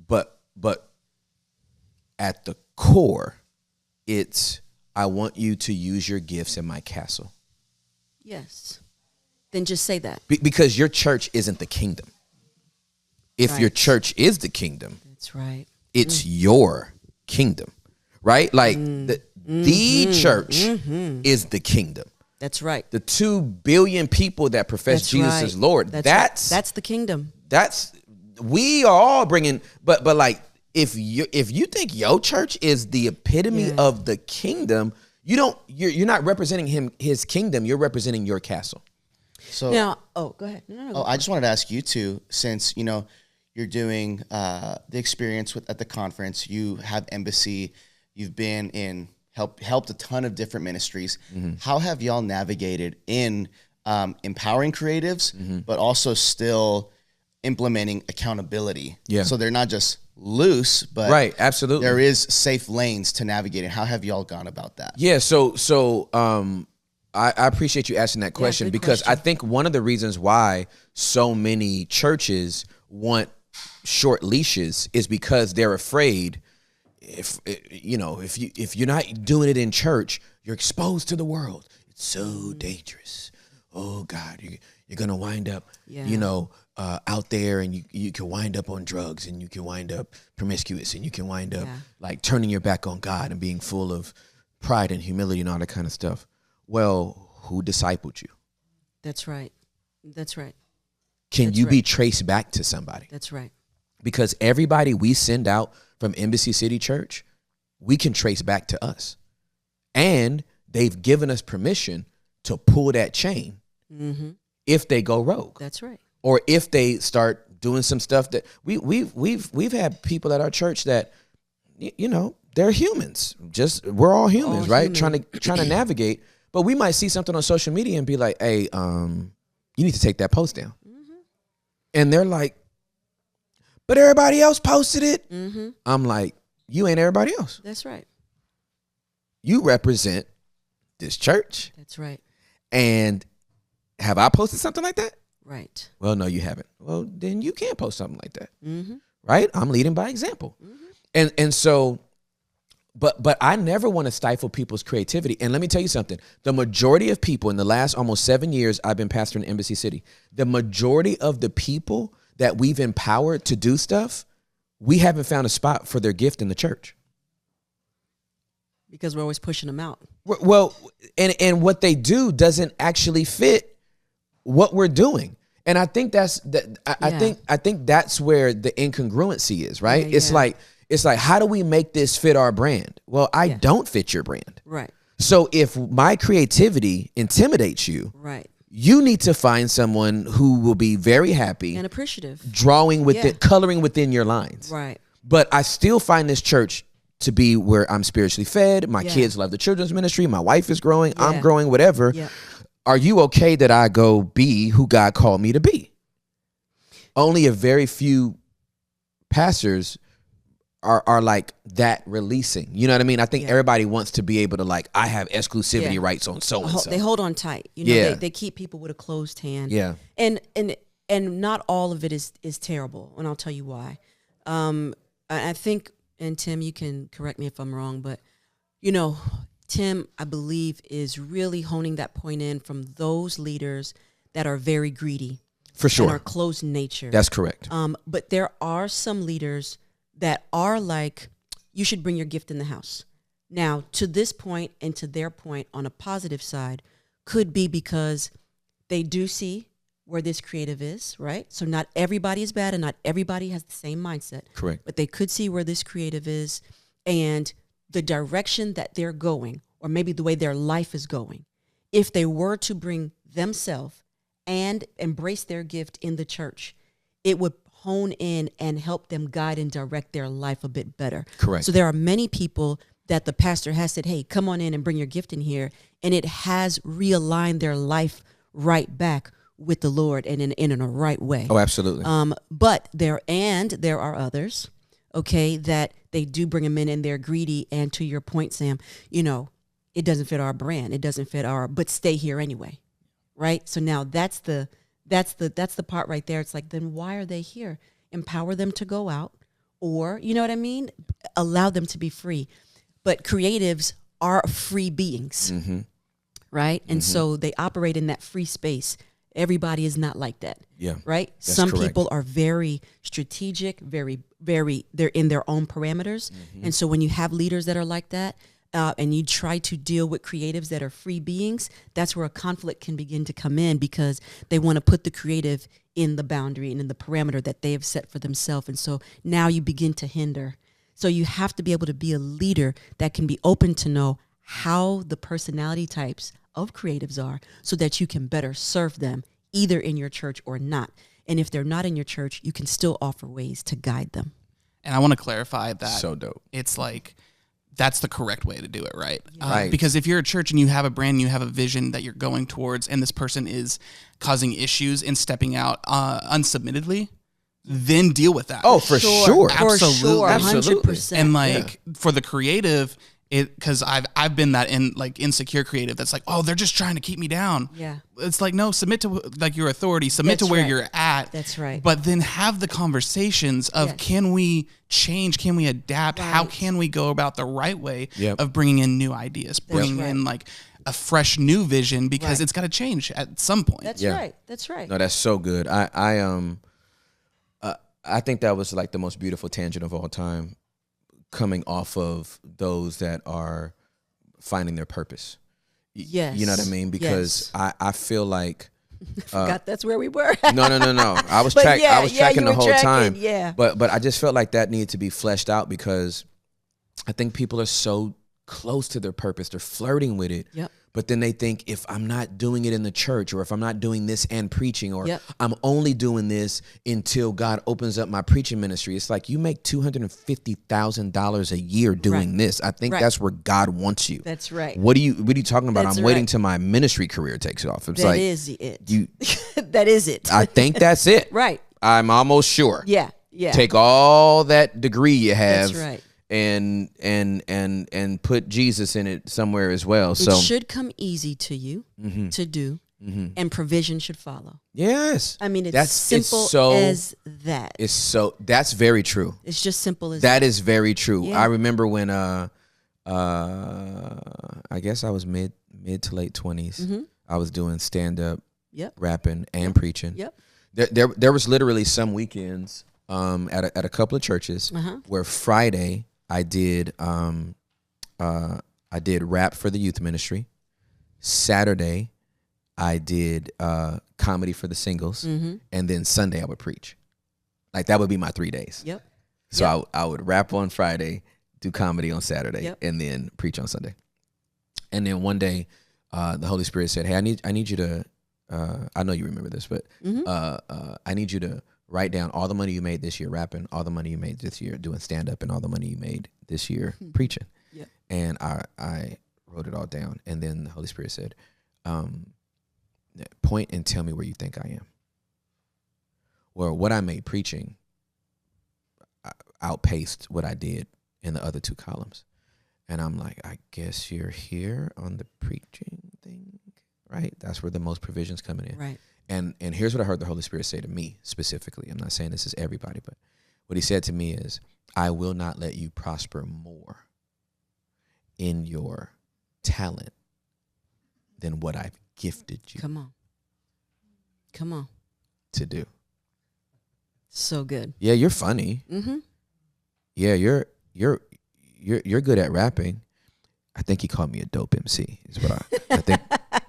But at the core, it's I want you to use your gifts in my castle. Yes. Then just say that. Because your church isn't the kingdom. If your church is the kingdom, That's right. it's your kingdom, right? Like the church is the kingdom. That's right. The 2 billion people that profess That's Jesus right. as Lord. That's the kingdom. We are all bringing, but like if you think your church is the epitome of the kingdom, you're not representing his kingdom. You're representing your castle. So Now, go ahead. No. I just wanted to ask you too, since you're doing the experience at the conference, you have embassy, you've been in helped a ton of different ministries. How have y'all navigated in empowering creatives, but also still implementing accountability? Yeah. So they're not just loose, but right, absolutely, there is safe lanes to navigate. And how have y'all gone about that? Yeah. So I appreciate you asking that question, because question. I think one of the reasons why so many churches want short leashes is because they're afraid if you're not doing it in church, you're exposed to the world. It's so dangerous. Oh God, you're gonna wind up, out there, and you can wind up on drugs, and you can wind up promiscuous, and you can wind up like turning your back on God and being full of pride and humility and all that kind of stuff. Well, who discipled you? That's right. Can That's you be right. traced back to somebody? That's right. Because everybody we send out from Embassy City Church, we can trace back to us. And they've given us permission to pull that chain if they go rogue. That's right. Or if they start doing some stuff that we've had people at our church that, they're humans. We're all humans, right? Trying to navigate. But we might see something on social media and be like, hey, you need to take that post down. And they're like, but everybody else posted it. I'm like, you ain't everybody else. That's right. You represent this church. That's right. And have I posted something like that? Right. Well, no, you haven't. Well, then you can't post something like that. Right? I'm leading by example. And so, but I never want to stifle people's creativity. And let me tell you something. The majority of people in the last almost 7 years I've been pastoring Embassy City, the majority of the people that we've empowered to do stuff, we haven't found a spot for their gift in the church. Because we're always pushing them out. Well, and what they do doesn't actually fit what we're doing. And I think I think that's where the incongruency is, right? Yeah, It's like, how do we make this fit our brand? Well, I don't fit your brand. Right. So if my creativity intimidates you, Right. you need to find someone who will be very happy And appreciative. drawing with it, coloring within your lines. Right. But I still find this church to be where I'm spiritually fed. My Yeah. kids love the children's ministry. My wife is growing. Yeah. I'm growing, whatever. Yeah. Are you okay that I go be who God called me to be? Only a very few pastors are like that releasing. You know what I mean? I think everybody wants to be able to, like, I have exclusivity rights on so and so. They hold on tight. They keep people with a closed hand. Yeah. And not all of it is terrible, and I'll tell you why. I think, and Tim, you can correct me if I'm wrong, but Tim, I believe, is really honing that point in from those leaders that are very greedy. For sure. And are closed in nature. That's correct. But there are some leaders that are like, you should bring your gift in the house. Now, to this point and to their point on a positive side, could be because they do see where this creative is, right? So not everybody is bad and not everybody has the same mindset. Correct. But they could see where this creative is and the direction that they're going, or maybe the way their life is going. If they were to bring themselves and embrace their gift in the church, it would hone in and help them guide and direct their life a bit better. Correct. So there are many people that the pastor has said, hey, come on in and bring your gift in here. And it has realigned their life right back with the Lord and in a right way. Oh, absolutely. But there are others, okay, that they do bring them in and they're greedy. And to your point, Sam, it doesn't fit our brand. It doesn't fit but stay here anyway. Right. So now that's the part right there. It's like, then why are they here? Empower them to go out, or, you know what I mean? Allow them to be free. But creatives are free beings. Right. And so they operate in that free space. Everybody is not like that. Yeah. Right? That's Some correct. people are very strategic, very, they're in their own parameters. And so when you have leaders that are like that, and you try to deal with creatives that are free beings, that's where a conflict can begin to come in, because they want to put the creative in the boundary and in the parameter that they have set for themselves. And so now you begin to hinder. So you have to be able to be a leader that can be open to know how the personality types of creatives are, so that you can better serve them either in your church or not. And if they're not in your church, you can still offer ways to guide them. And I want to clarify that. So dope. It's like, that's the correct way to do it, right? Right. Because if you're a church and you have a brand, you have a vision that you're going towards, and this person is causing issues and stepping out unsubmittedly, then deal with that. Oh, for sure. Absolutely. Absolutely. 100%. And like for the creative, because I've been that insecure creative that's like, oh, they're just trying to keep me down. Yeah. It's like, no, submit to like your authority, submit That's to where right. you're at. That's right. But then have the conversations of, Yes. can we change? Can we adapt? How Right. can we go about the right way Yep. of bringing in new ideas, bringing right. in like a fresh new vision, because Right. it's got to change at some point. That's Yeah. right. That's right. No, that's so good. I think that was like the most beautiful tangent of all time, coming off of those that are finding their purpose. Yes. You know what I mean? Because I feel like Forgot that's where we were. no. I was But I was yeah, tracking you the were whole tracking, time. yeah. But I just felt like that needed to be fleshed out, because I think people are so close to their purpose. They're flirting with it. Yep. But then they think, if I'm not doing it in the church, or if I'm not doing this and preaching, or Yep. I'm only doing this until God opens up my preaching ministry. It's like, you make $250,000 a year doing Right. this. I think Right. that's where God wants you. That's right. What are you talking about? That's I'm waiting right. till my ministry career takes off. It's That like, is it. you, That is it. I think that's it. Right. I'm almost sure. Yeah. Yeah. Take all that degree you have, That's right. and put Jesus in it somewhere as well. It So should come easy to you to do, and provision should follow. yes, I mean, it's It's simple so, as that. that's very true. It's just simple as That is very true. Yeah. I remember when I guess I was mid to late 20s. I was doing stand up, Yep. rapping, and preaching. Yep. There was literally some weekends at a couple of churches where Friday I did rap for the youth ministry. Saturday I did comedy for the singles, and then Sunday I would preach. Like, that would be my 3 days. Yep. So I would rap on Friday, do comedy on Saturday, Yep. and then preach on Sunday. And then one day, the Holy Spirit said, "Hey, I need you to. I know you remember this, but I need you to write down all the money you made this year rapping, all the money you made this year doing stand up, and all the money you made this year preaching." Yep. And I wrote it all down, and then the Holy Spirit said, "Point and tell me where you think I am." Well, what I made preaching outpaced what I did in the other two columns. And I'm like, I guess you're here on the preaching thing, right? That's where the most provision's coming in. Right. And here's what I heard the Holy Spirit say to me specifically. I'm not saying this is everybody, but what he said to me is, I will not let you prosper more in your talent than what I've gifted you Come on. to do. So good. Yeah, you're funny. Mm-hmm. Yeah, you're good at rapping. I think he called me a dope MC. Is what I think.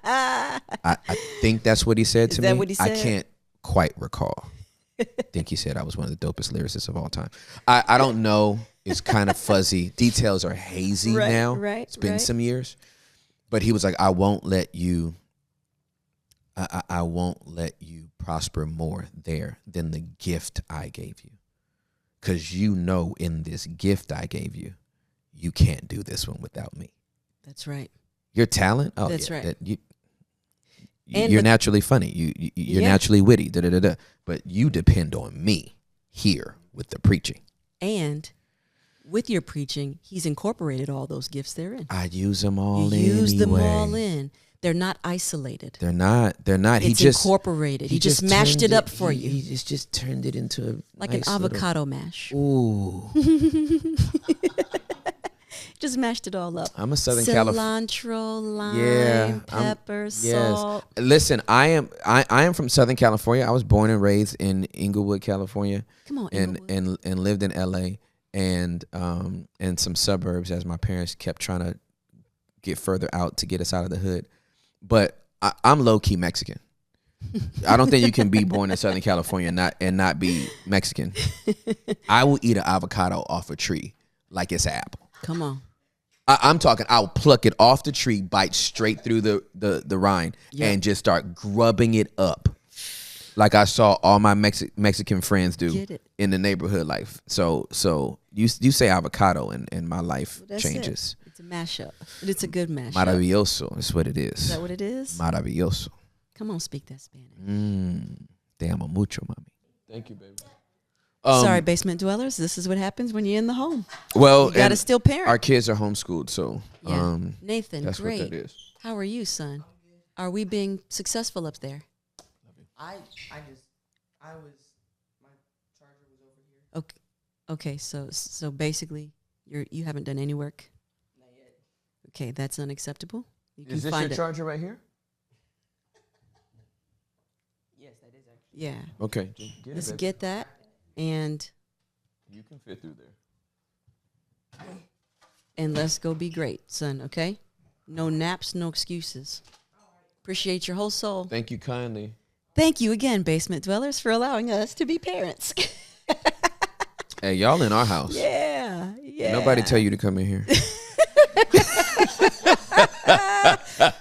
I think that's what he said to Is that me. what he I said? can't quite recall. I think he said I was one of the dopest lyricists of all time. I don't know. It's kind of fuzzy. Details are hazy Right, now. right, It's been right. some years. But he was like, I won't let you I won't let you prosper more there than the gift I gave you. Because you know, in this gift I gave you, you can't do this one without me. That's right. Your talent, oh, That's yeah, right. You're And naturally funny. You're Yeah. naturally witty. But you depend on me here with the preaching. And with your preaching, he's incorporated all those gifts therein. I use them all You use them anyway. all in. They're not isolated. They're not. He It's just incorporated. He just mashed turned it up for you. He just turned it into a Like nice an avocado mash. Ooh. Just mashed it all up. I'm a Southern California. Cilantro, lime, pepper, salt. Listen, I am from Southern California. I was born and raised in Inglewood, California. Come on, and lived in LA and some suburbs as my parents kept trying to get further out to get us out of the hood. But I'm low key Mexican. I don't think you can be born in Southern California and not be Mexican. I will eat an avocado off a tree like it's an apple. Come on. I'm talking, I'll pluck it off the tree, bite straight through the rind, and just start grubbing it up. Like I saw all my Mexican friends do in the neighborhood life. So you say avocado and my life changes. It's a mashup. But it's a good mashup. Maravilloso is what it is. Is that what it is? Maravilloso. Come on, speak that Spanish. Te amo mucho, mami. Thank you, baby. Sorry, basement dwellers. This is what happens when you're in the home. Well, you gotta still parent. Our kids are homeschooled, so Nathan, that's great. what that is. How are you, son? Are we being successful up there? I was my charger was over here. Okay. So basically, you haven't done any work. Not yet. Okay, that's unacceptable. You can Is this find your charger right here? Yes, that is actually. Yeah. Okay. Let's get that, and you can fit through there. And let's go be great, son. Okay. No naps, no excuses. Appreciate your whole soul. Thank you kindly. Thank you again, basement dwellers, for allowing us to be parents. Hey, y'all in our house. Yeah. Nobody tell you to come in here.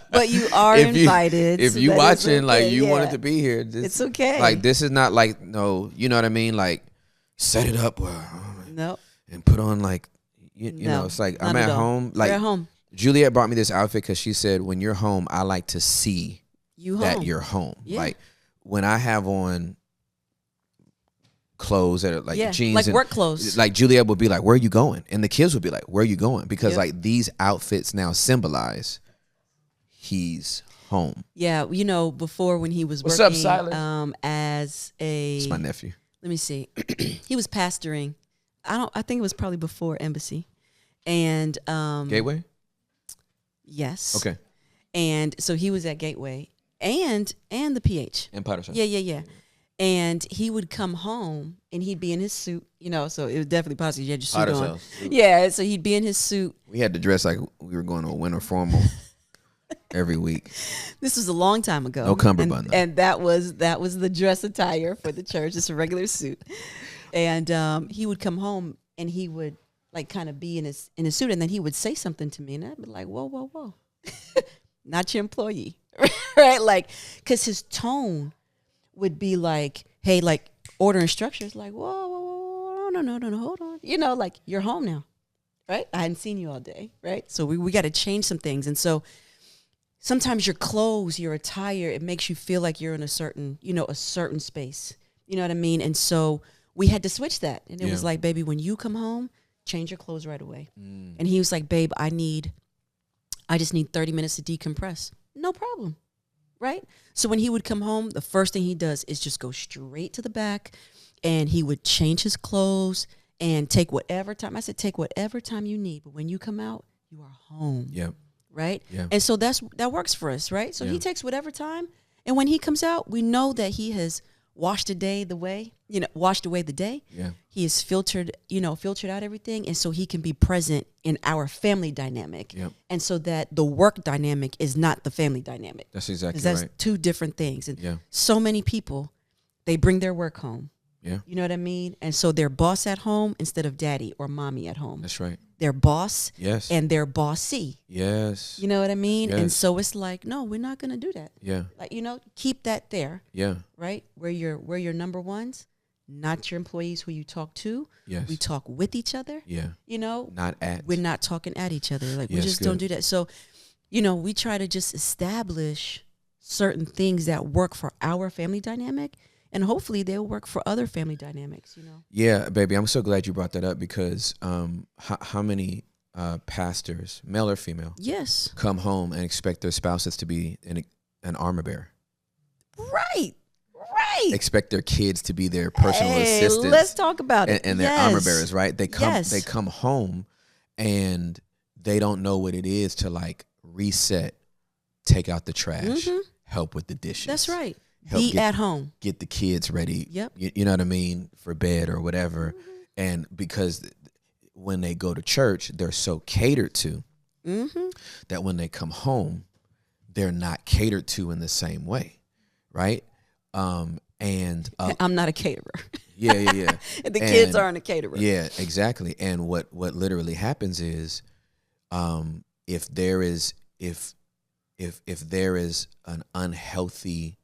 But you are invited. If so you that watching, is okay. like you wanted to be here, it's okay. Like this is not like no, you know what I mean? Like set it up no. and put on like you know. It's like I'm at home. Like you're at home. Juliette brought me this outfit because she said when you're home, I like to see that home. you're home. Yeah. Like when I have on clothes that are like jeans, like and, work clothes. like Juliette would be like, "Where are you going?" And the kids would be like, "Where are you going?" Because like these outfits now symbolize he's home. Yeah, you know, before when he was What's working up, Silas? as a It's my nephew. Let me see. He was pastoring. I think it was probably before Embassy. And Gateway? Yes. Okay. And so he was at Gateway and the PH. And Patterson. Yeah. And he would come home and he'd be in his suit, you know, so it was definitely possible you had your suit Potter's on. house. Yeah, so he'd be in his suit. We had to dress like we were going to a winter formal every week. This was a long time ago. No cummerbund, though. And that was the dress attire for the church, just a regular suit. And he would come home and he would like kind of be in his suit, and then he would say something to me, and I'd be like, whoa. Not your employee. Right? Like, because his tone would be like, hey, like order instructions, like, whoa, no, hold on. You know, like you're home now. Right? I hadn't seen you all day. Right? So we got to change some things. And so sometimes your clothes, your attire, it makes you feel like you're in a certain space. You know what I mean? And so we had to switch that. And it was like, baby, when you come home, change your clothes right away. And he was like, babe, I just need 30 minutes to decompress. No problem. Right? So when he would come home, the first thing he does is just go straight to the back and he would change his clothes and take whatever time. I said, take whatever time you need. But when you come out, you are home. Yeah. Right? Yeah. And so that works for us, right? So he takes whatever time. And when he comes out, we know that he has washed away the day. Yeah. He has filtered out everything. And so he can be present in our family dynamic. Yep. And so that the work dynamic is not the family dynamic. That's exactly 'Cause that's right. two different things. And Yeah. so many people, they bring their work home. Yeah. You know what I mean? And so they're boss at home instead of daddy or mommy at home. That's right. They're boss Yes. and they're bossy. Yes. You know what I mean? Yes. And so it's like, no, we're not going to do that. Yeah. Like, keep that there, Yeah. right? We're your number ones, not your employees who you talk to. Yes. We talk with each other. Yeah. Not at. We're not talking at each other. Like, we Yes, just good. don't do that. So, we try to just establish certain things that work for our family dynamic, and hopefully they'll work for other family dynamics, Yeah, baby, I'm so glad you brought that up because how many pastors, male or female, Yes. come home and expect their spouses to be an armor bearer? Right. Expect their kids to be their personal assistants. Let's talk about it. And their armor bearers, right? They come home and they don't know what it is to like reset, take out the trash, help with the dishes. That's right. Help Be at home. Get the kids ready. Yep. You know what I mean? For bed or whatever. And because when they go to church, they're so catered to that when they come home, they're not catered to in the same way. Right. And I'm not a caterer. Yeah. And the kids aren't a caterer. Yeah, exactly. And what literally happens is, if there is an unhealthy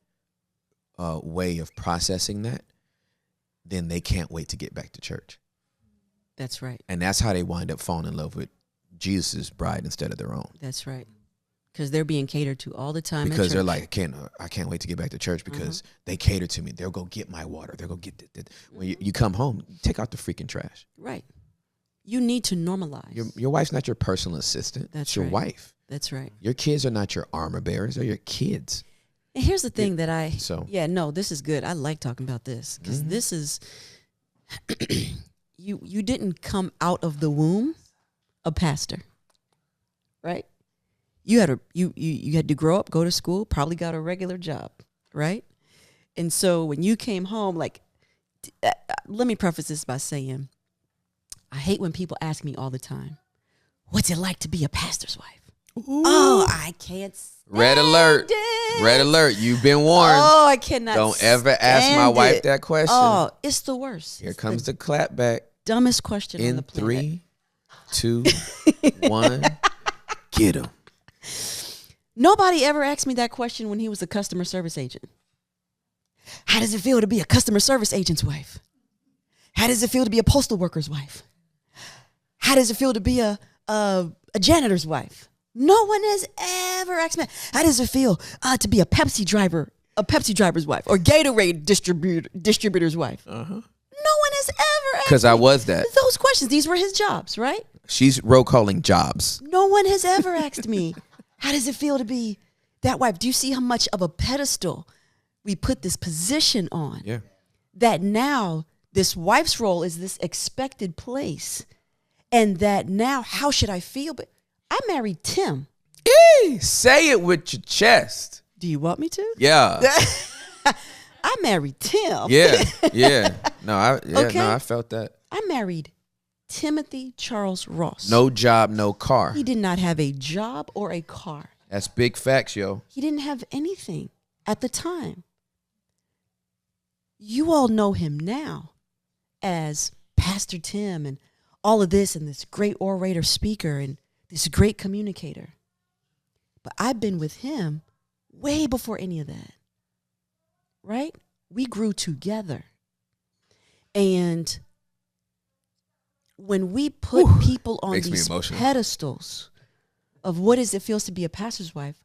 way of processing that, then they can't wait to get back to church. That's right. And that's how they wind up falling in love with Jesus' bride instead of their own. That's right. Because they're being catered to all the time. Because they're like, I can't wait to get back to church because they cater to me. They'll go get my water. They'll go get it. When you come home, take out the freaking trash. Right. You need to normalize. Your wife's not your personal assistant. That's it's your right. wife. That's right. Your kids are not your armor bearers. They're your kids. And here's the thing that this is good. I like talking about this because this is, you didn't come out of the womb a pastor, right? You had to grow up, go to school, probably got a regular job, right? And so when you came home, like, let me preface this by saying, I hate when people ask me all the time, what's it like to be a pastor's wife? Ooh. Oh, I can't stand Red alert. it. Red alert. You've been warned. Oh, I cannot Don't ever ask my wife it. that question. Oh, it's the worst. Here It's comes the clap back. dumbest question on In the planet. 3, 2, 1. Get him. Nobody ever asked me that question when he was a customer service agent. How does it feel to be a customer service agent's wife? How does it feel to be a postal worker's wife? How does it feel to be a janitor's wife? No one has ever asked me. How does it feel to be a Pepsi driver's wife, or Gatorade distributor's wife? No one has ever asked. Because I was that. Those questions. These were his jobs, right? She's roll calling jobs. No one has ever asked me, how does it feel to be that wife? Do you see how much of a pedestal we put this position on? Yeah. That now this wife's role is this expected place. And that now, how should I feel? But I married Tim. Say it with your chest. Do you want me to? Yeah. I married Tim. Yeah. No, Okay. I felt that. I married Timothy Charles Ross. No job, no car. He did not have a job or a car. That's big facts, yo. He didn't have anything at the time. You all know him now as Pastor Tim and all of this, and this great orator, speaker, and this great communicator. But I've been with him way before any of that, right? We grew together. And when we put people on Makes me these emotional. pedestals of what is it feels to be a pastor's wife,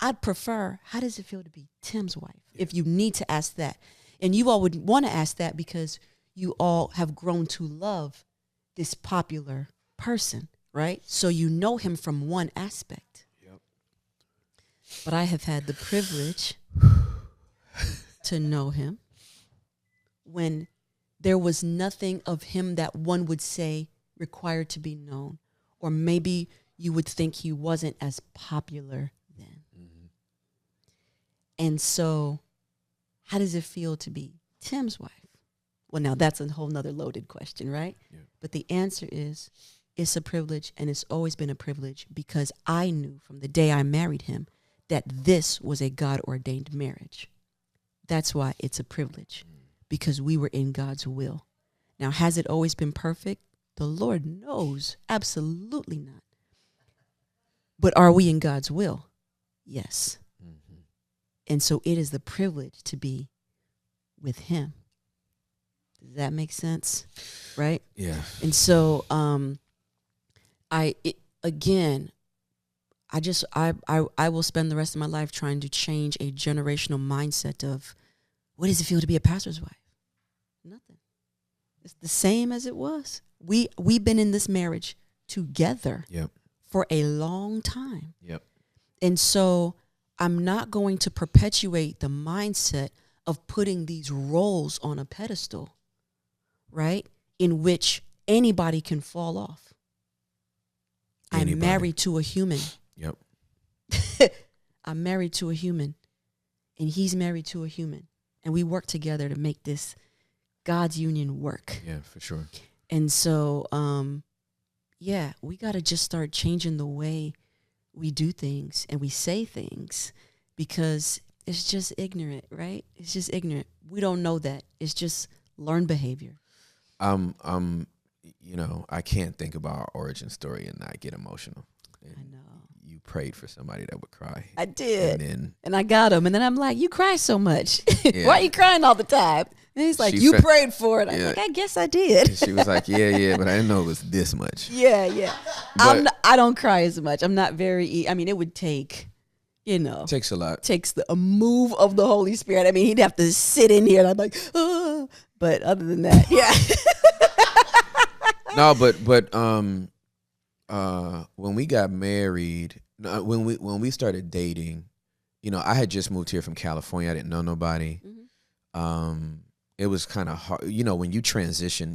I'd prefer, how does it feel to be Tim's wife? If you need to ask that. And you all would want to ask that because you all have grown to love this popular person, right? So you know him from one aspect. Yep. But I have had the privilege to know him when there was nothing of him that one would say required to be known. Or maybe you would think he wasn't as popular then. And so how does it feel to be Tim's wife? Well, now that's a whole nother loaded question, right? Yeah. But the answer is, it's a privilege, and it's always been a privilege because I knew from the day I married him that this was a God-ordained marriage. That's why it's a privilege, because we were in God's will. Now, has it always been perfect? The Lord knows, absolutely not. But are we in God's will? Yes. And so it is the privilege to be with him. Does that make sense? Right? Yeah. And so I will spend the rest of my life trying to change a generational mindset of what does it feel to be a pastor's wife? Nothing. It's the same as it was. We've been in this marriage together for a long time. Yep. And so I'm not going to perpetuate the mindset of putting these roles on a pedestal, right? In which anybody can fall off. Anybody. I'm married to a human. Yep. I'm married to a human, and he's married to a human, and we work together to make this God's union work. Yeah, for sure. And so, yeah, we got to just start changing the way we do things and we say things, because it's just ignorant, right? It's just ignorant. We don't know that. It's just learned behavior. You know, I can't think about our origin story and not get emotional. And I know. you prayed for somebody that would cry. I did. And And I got him. And then I'm like, you cry so much. Yeah. Why are you crying all the time? And he's like, She you said- prayed for it. I'm Yeah. like, I guess I did. she was like, yeah, but I didn't know it was this much. Yeah. But- I don't cry as much. I'm not very, I mean, it would take, you know. It takes a lot. Takes a move of the Holy Spirit. I mean, he'd have to sit in here and I'm like, oh. But other than that, yeah. No, but when we got married, when we started dating, you know, I had just moved here from California. I didn't know nobody. It was kind of hard, you know, when you transition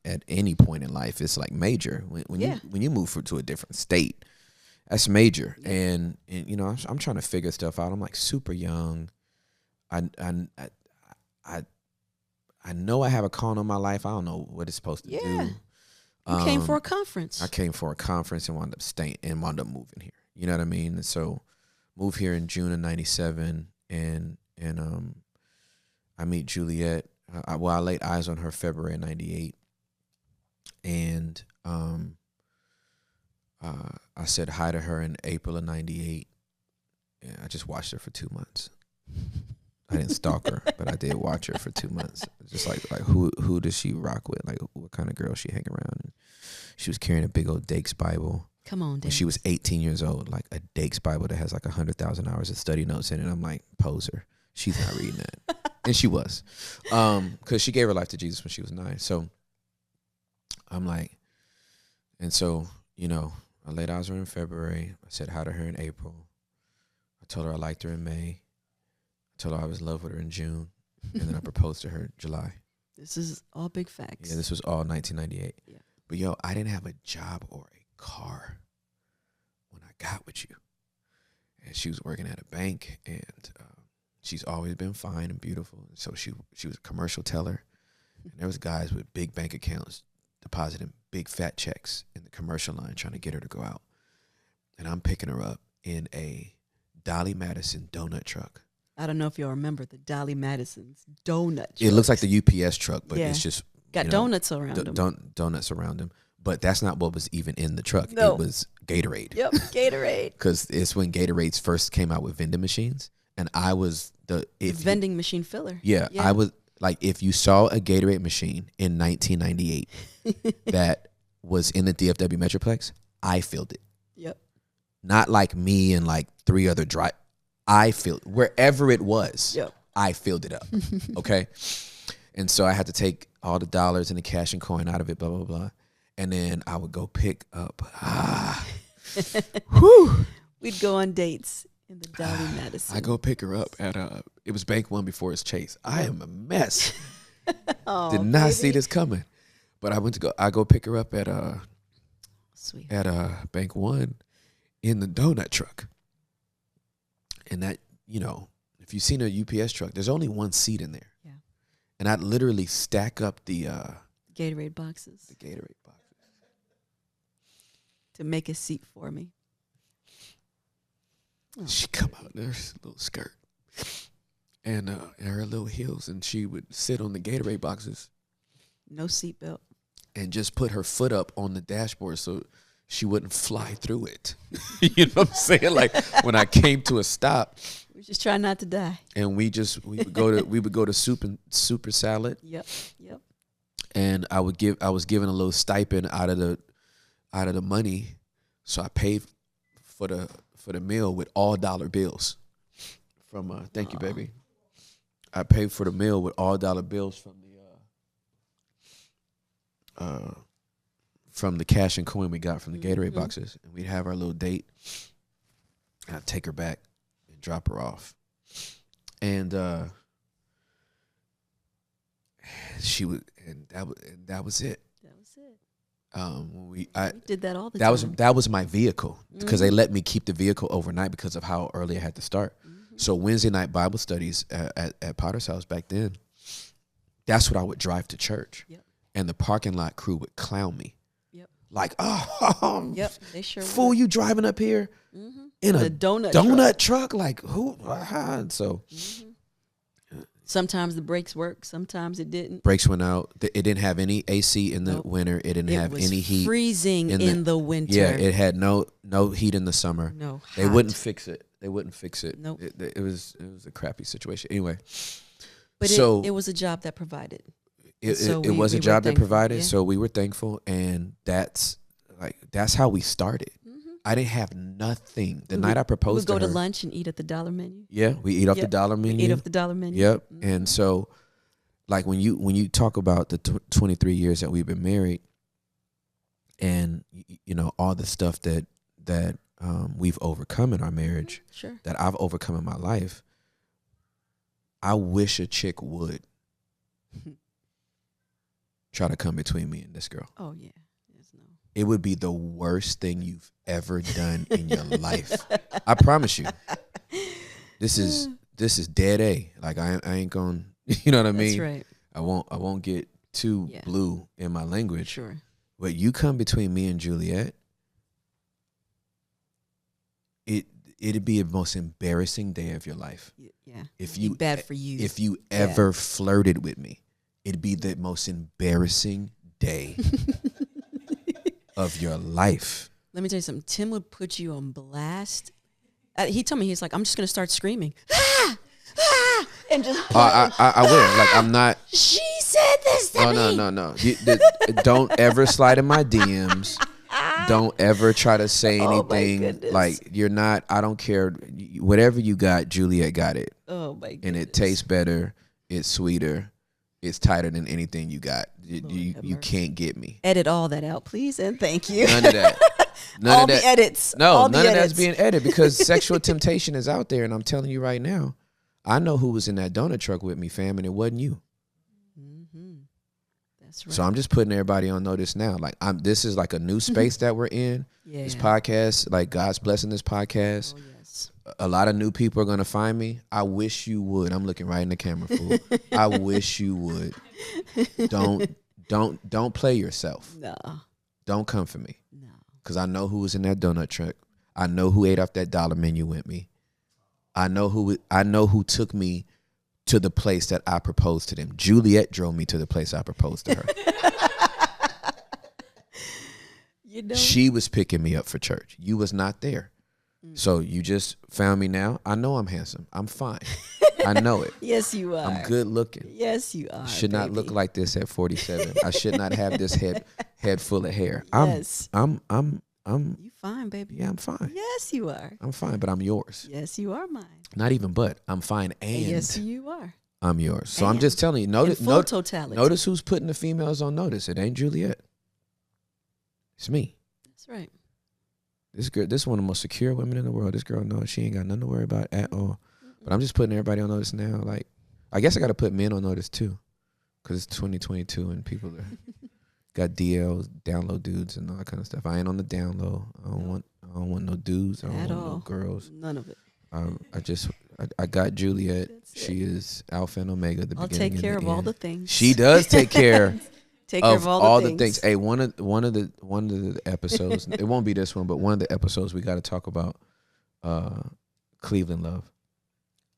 at any point in life, it's like major. When you move to a different state, that's major. Yeah. And you know, I'm trying to figure stuff out. I'm like super young. I know I have a call on my life. I don't know what it's supposed to do. You came for a conference. I came for a conference and wound up moving here. You know what I mean? And so moved here in June of '97, and I meet Juliette. I laid eyes on her February of '98, and I said hi to her in April of '98. And I just watched her for 2 months. I didn't stalk her, but I did watch her for 2 months. Just like who does she rock with? Like, what kind of girl she hang around? And she was carrying a big old Dakes Bible. Come on, When she was 18 years old, like a Dakes Bible that has like 100,000 hours of study notes in it. I'm like, poser. She's not reading that. And she was. Because she gave her life to Jesus when she was 9. So I'm like, and so, you know, I laid eyes on her in February. I said hi to her in April. I told her I liked her in May. I told her I was in love with her in June. And then I proposed to her in July. This is all big facts. Yeah, this was all 1998. Yeah. But yo, I didn't have a job or a car when I got with you. And she was working at a bank, and she's always been fine and beautiful. And so she was a commercial teller. And there was guys with big bank accounts depositing big fat checks in the commercial line trying to get her to go out. And I'm picking her up in a Dolly Madison donut truck. I don't know if you'll remember the Dolly Madison's donut trucks. It looks like the UPS truck, but Yeah. it's just Got donuts around them. Donuts around them. But that's not what was even in the truck. No. It was Gatorade. Yep, Gatorade. Because it's when Gatorades first came out with vending machines, and I was Vending machine filler. Yeah, I was like, if you saw a Gatorade machine in 1998 that was in the DFW Metroplex, I filled it. Yep. Not like me and like 3 other I filled wherever it was. Yep. I filled it up. Okay. And so I had to take all the dollars and the cash and coin out of it, blah, blah, blah. And then I would go pick up. We'd go on dates in the Dolly Madison. I go pick her up at it was Bank One before it's Chase. I am a mess. Did not see this coming. But I go pick her up at Sweet. at Bank One in the donut truck. And that, you know, if you've seen a UPS truck, there's only one seat in there. Yeah. And I'd literally stack up the Gatorade boxes Gatorade boxes. to make a seat for me. She'd come out in her little skirt and her little heels, and she would sit on the Gatorade boxes No seatbelt. and just put her foot up on the dashboard so she wouldn't fly through it. You know what I'm saying? Like when I came to a stop, We're just trying not to die. and we would go to super salad, Yep. and I was given a little stipend out of the money, so I paid for the meal with all dollar bills from thank you, baby. I paid for the meal with all dollar bills from the cash and coin we got from the Gatorade boxes, and we'd have our little date. I'd take her back and drop her off, and she would, and that was it. That was it. I did that all the time. That was my vehicle because they let me keep the vehicle overnight because of how early I had to start. So Wednesday night Bible studies at Potter's house back then, that's what I would drive to church. Yep. And the parking lot crew would clown me. Yep. Like, oh, yep, they sure fool, would. You driving up here in a donut truck? Like, who? So sometimes the brakes worked, sometimes it didn't. Brakes went out. It didn't have any AC in the winter. It didn't have any heat. Freezing in the winter. Yeah, it had no heat in the summer. No, hot. They wouldn't fix it. Nope. It was a crappy situation. Anyway, but so it was a job that provided. It was a job that provided. Yeah. So we were thankful, and that's how we started. I didn't have nothing. The night I proposed to her. We go to lunch and eat at the dollar menu. Yeah, we eat off the dollar menu. Eat off the dollar menu. Yep. And so, like when you talk about the 23 years that we've been married, and you know all the stuff that we've overcome in our marriage, that I've overcome in my life, I wish a chick would try to come between me and this girl. Oh yeah. It would be the worst thing you've ever done in your life. I promise you. This is dead A. Like I ain't gonna, you know what I mean? That's right. I won't get too blue in my language. Sure. But you come between me and Juliette, it'd be the most embarrassing day of your life. Yeah. If you bad for you. If you ever flirted with me, it'd be the most embarrassing day of your life. Let me tell you something. Tim would put you on blast. He told me, he's like, I'm just gonna start screaming, and just. I will. Like I'm not. She said this to me. No. Don't ever slide in my DMs. Don't ever try to say anything. Like you're not. I don't care. Whatever you got, Juliette got it. Oh my goodness. And it tastes better. It's sweeter. It's tighter than anything you got. You can't get me. Edit all that out, please, and thank you. None of that. All the edits. No, none of that's being edited because sexual temptation is out there, and I'm telling you right now, I know who was in that donut truck with me, fam, and it wasn't you. That's right. So I'm just putting everybody on notice now. Like this is like a new space that we're in. Yeah. This podcast, like God's blessing this podcast. Oh, yes. A lot of new people are gonna find me. I wish you would. I'm looking right in the camera, fool. I wish you would. Don't play yourself. No. Don't come for me. No. Because I know who was in that donut truck. I know who ate off that dollar menu with me. I know who took me to the place that I proposed to them. Juliette drove me to the place I proposed to her. You know, she was picking me up for church. You was not there. So you just found me now. I know I'm handsome. I'm fine. I know it. Yes, you are. I'm good looking. Yes, you are. Should not look like this at 47. I should not have this head full of hair. Yes. I'm You fine, baby. Yeah, I'm fine. Yes, you are. I'm fine, but I'm yours. Yes, you are mine. Not even but. I'm fine and yes, you are. I'm yours. So I'm just telling you, notice totality. Notice who's putting the females on notice. It ain't Juliette. It's me. That's right. This girl, this is one of the most secure women in the world. This girl knows she ain't got nothing to worry about at all. But I'm just putting everybody on notice now. Like, I guess I got to put men on notice too, because it's 2022 and people are got DLs, download dudes, and all that kind of stuff. I ain't on the download. I don't want no dudes. I don't want no girls. None of it. I got Juliette. She is Alpha and Omega. I'll take care of all the things. She does take care. Take care of all the things. Hey, one of the episodes. It won't be this one, but one of the episodes we got to talk about Cleveland love.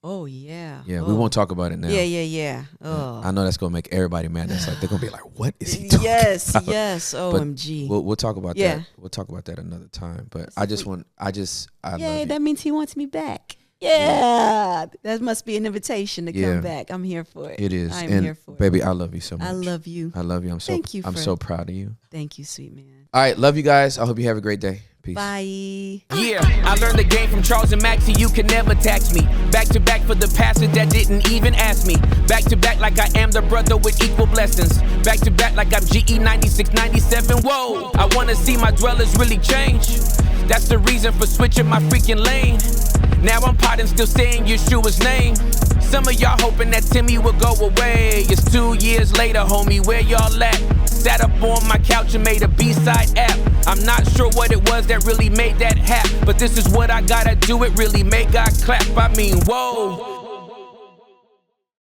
Oh yeah. Yeah, we won't talk about it now. Yeah. Oh. I know that's gonna make everybody mad. That's like they're gonna be like, "What is he talking about?" Yes. OMG. We'll talk about that. We'll talk about that another time. But I love you. That means he wants me back. Yeah, that must be an invitation to come back. I'm here for it. It is. I'm here for it. Baby, I love you so much. I love you. I love you. I'm so proud of you. Thank you, sweet man. All right, love you guys. I hope you have a great day. Peace. Bye. Yeah, I learned the game from Charles and Maxie. You can never tax me. Back to back for the pastor that didn't even ask me. Back to back like I am the brother with equal blessings. Back to back like I'm GE 96, 97. Whoa, I wanna see my dwellers really change. That's the reason for switching my freaking lane. Now I'm potting, still saying Yeshua's name. Some of y'all hoping that Timmy will go away. It's 2 years later, homie, where y'all at? Sat up on my couch and made a B-side app. I'm not sure what it was that really made that happen, but this is what I gotta do, it really made God clap. I mean, whoa.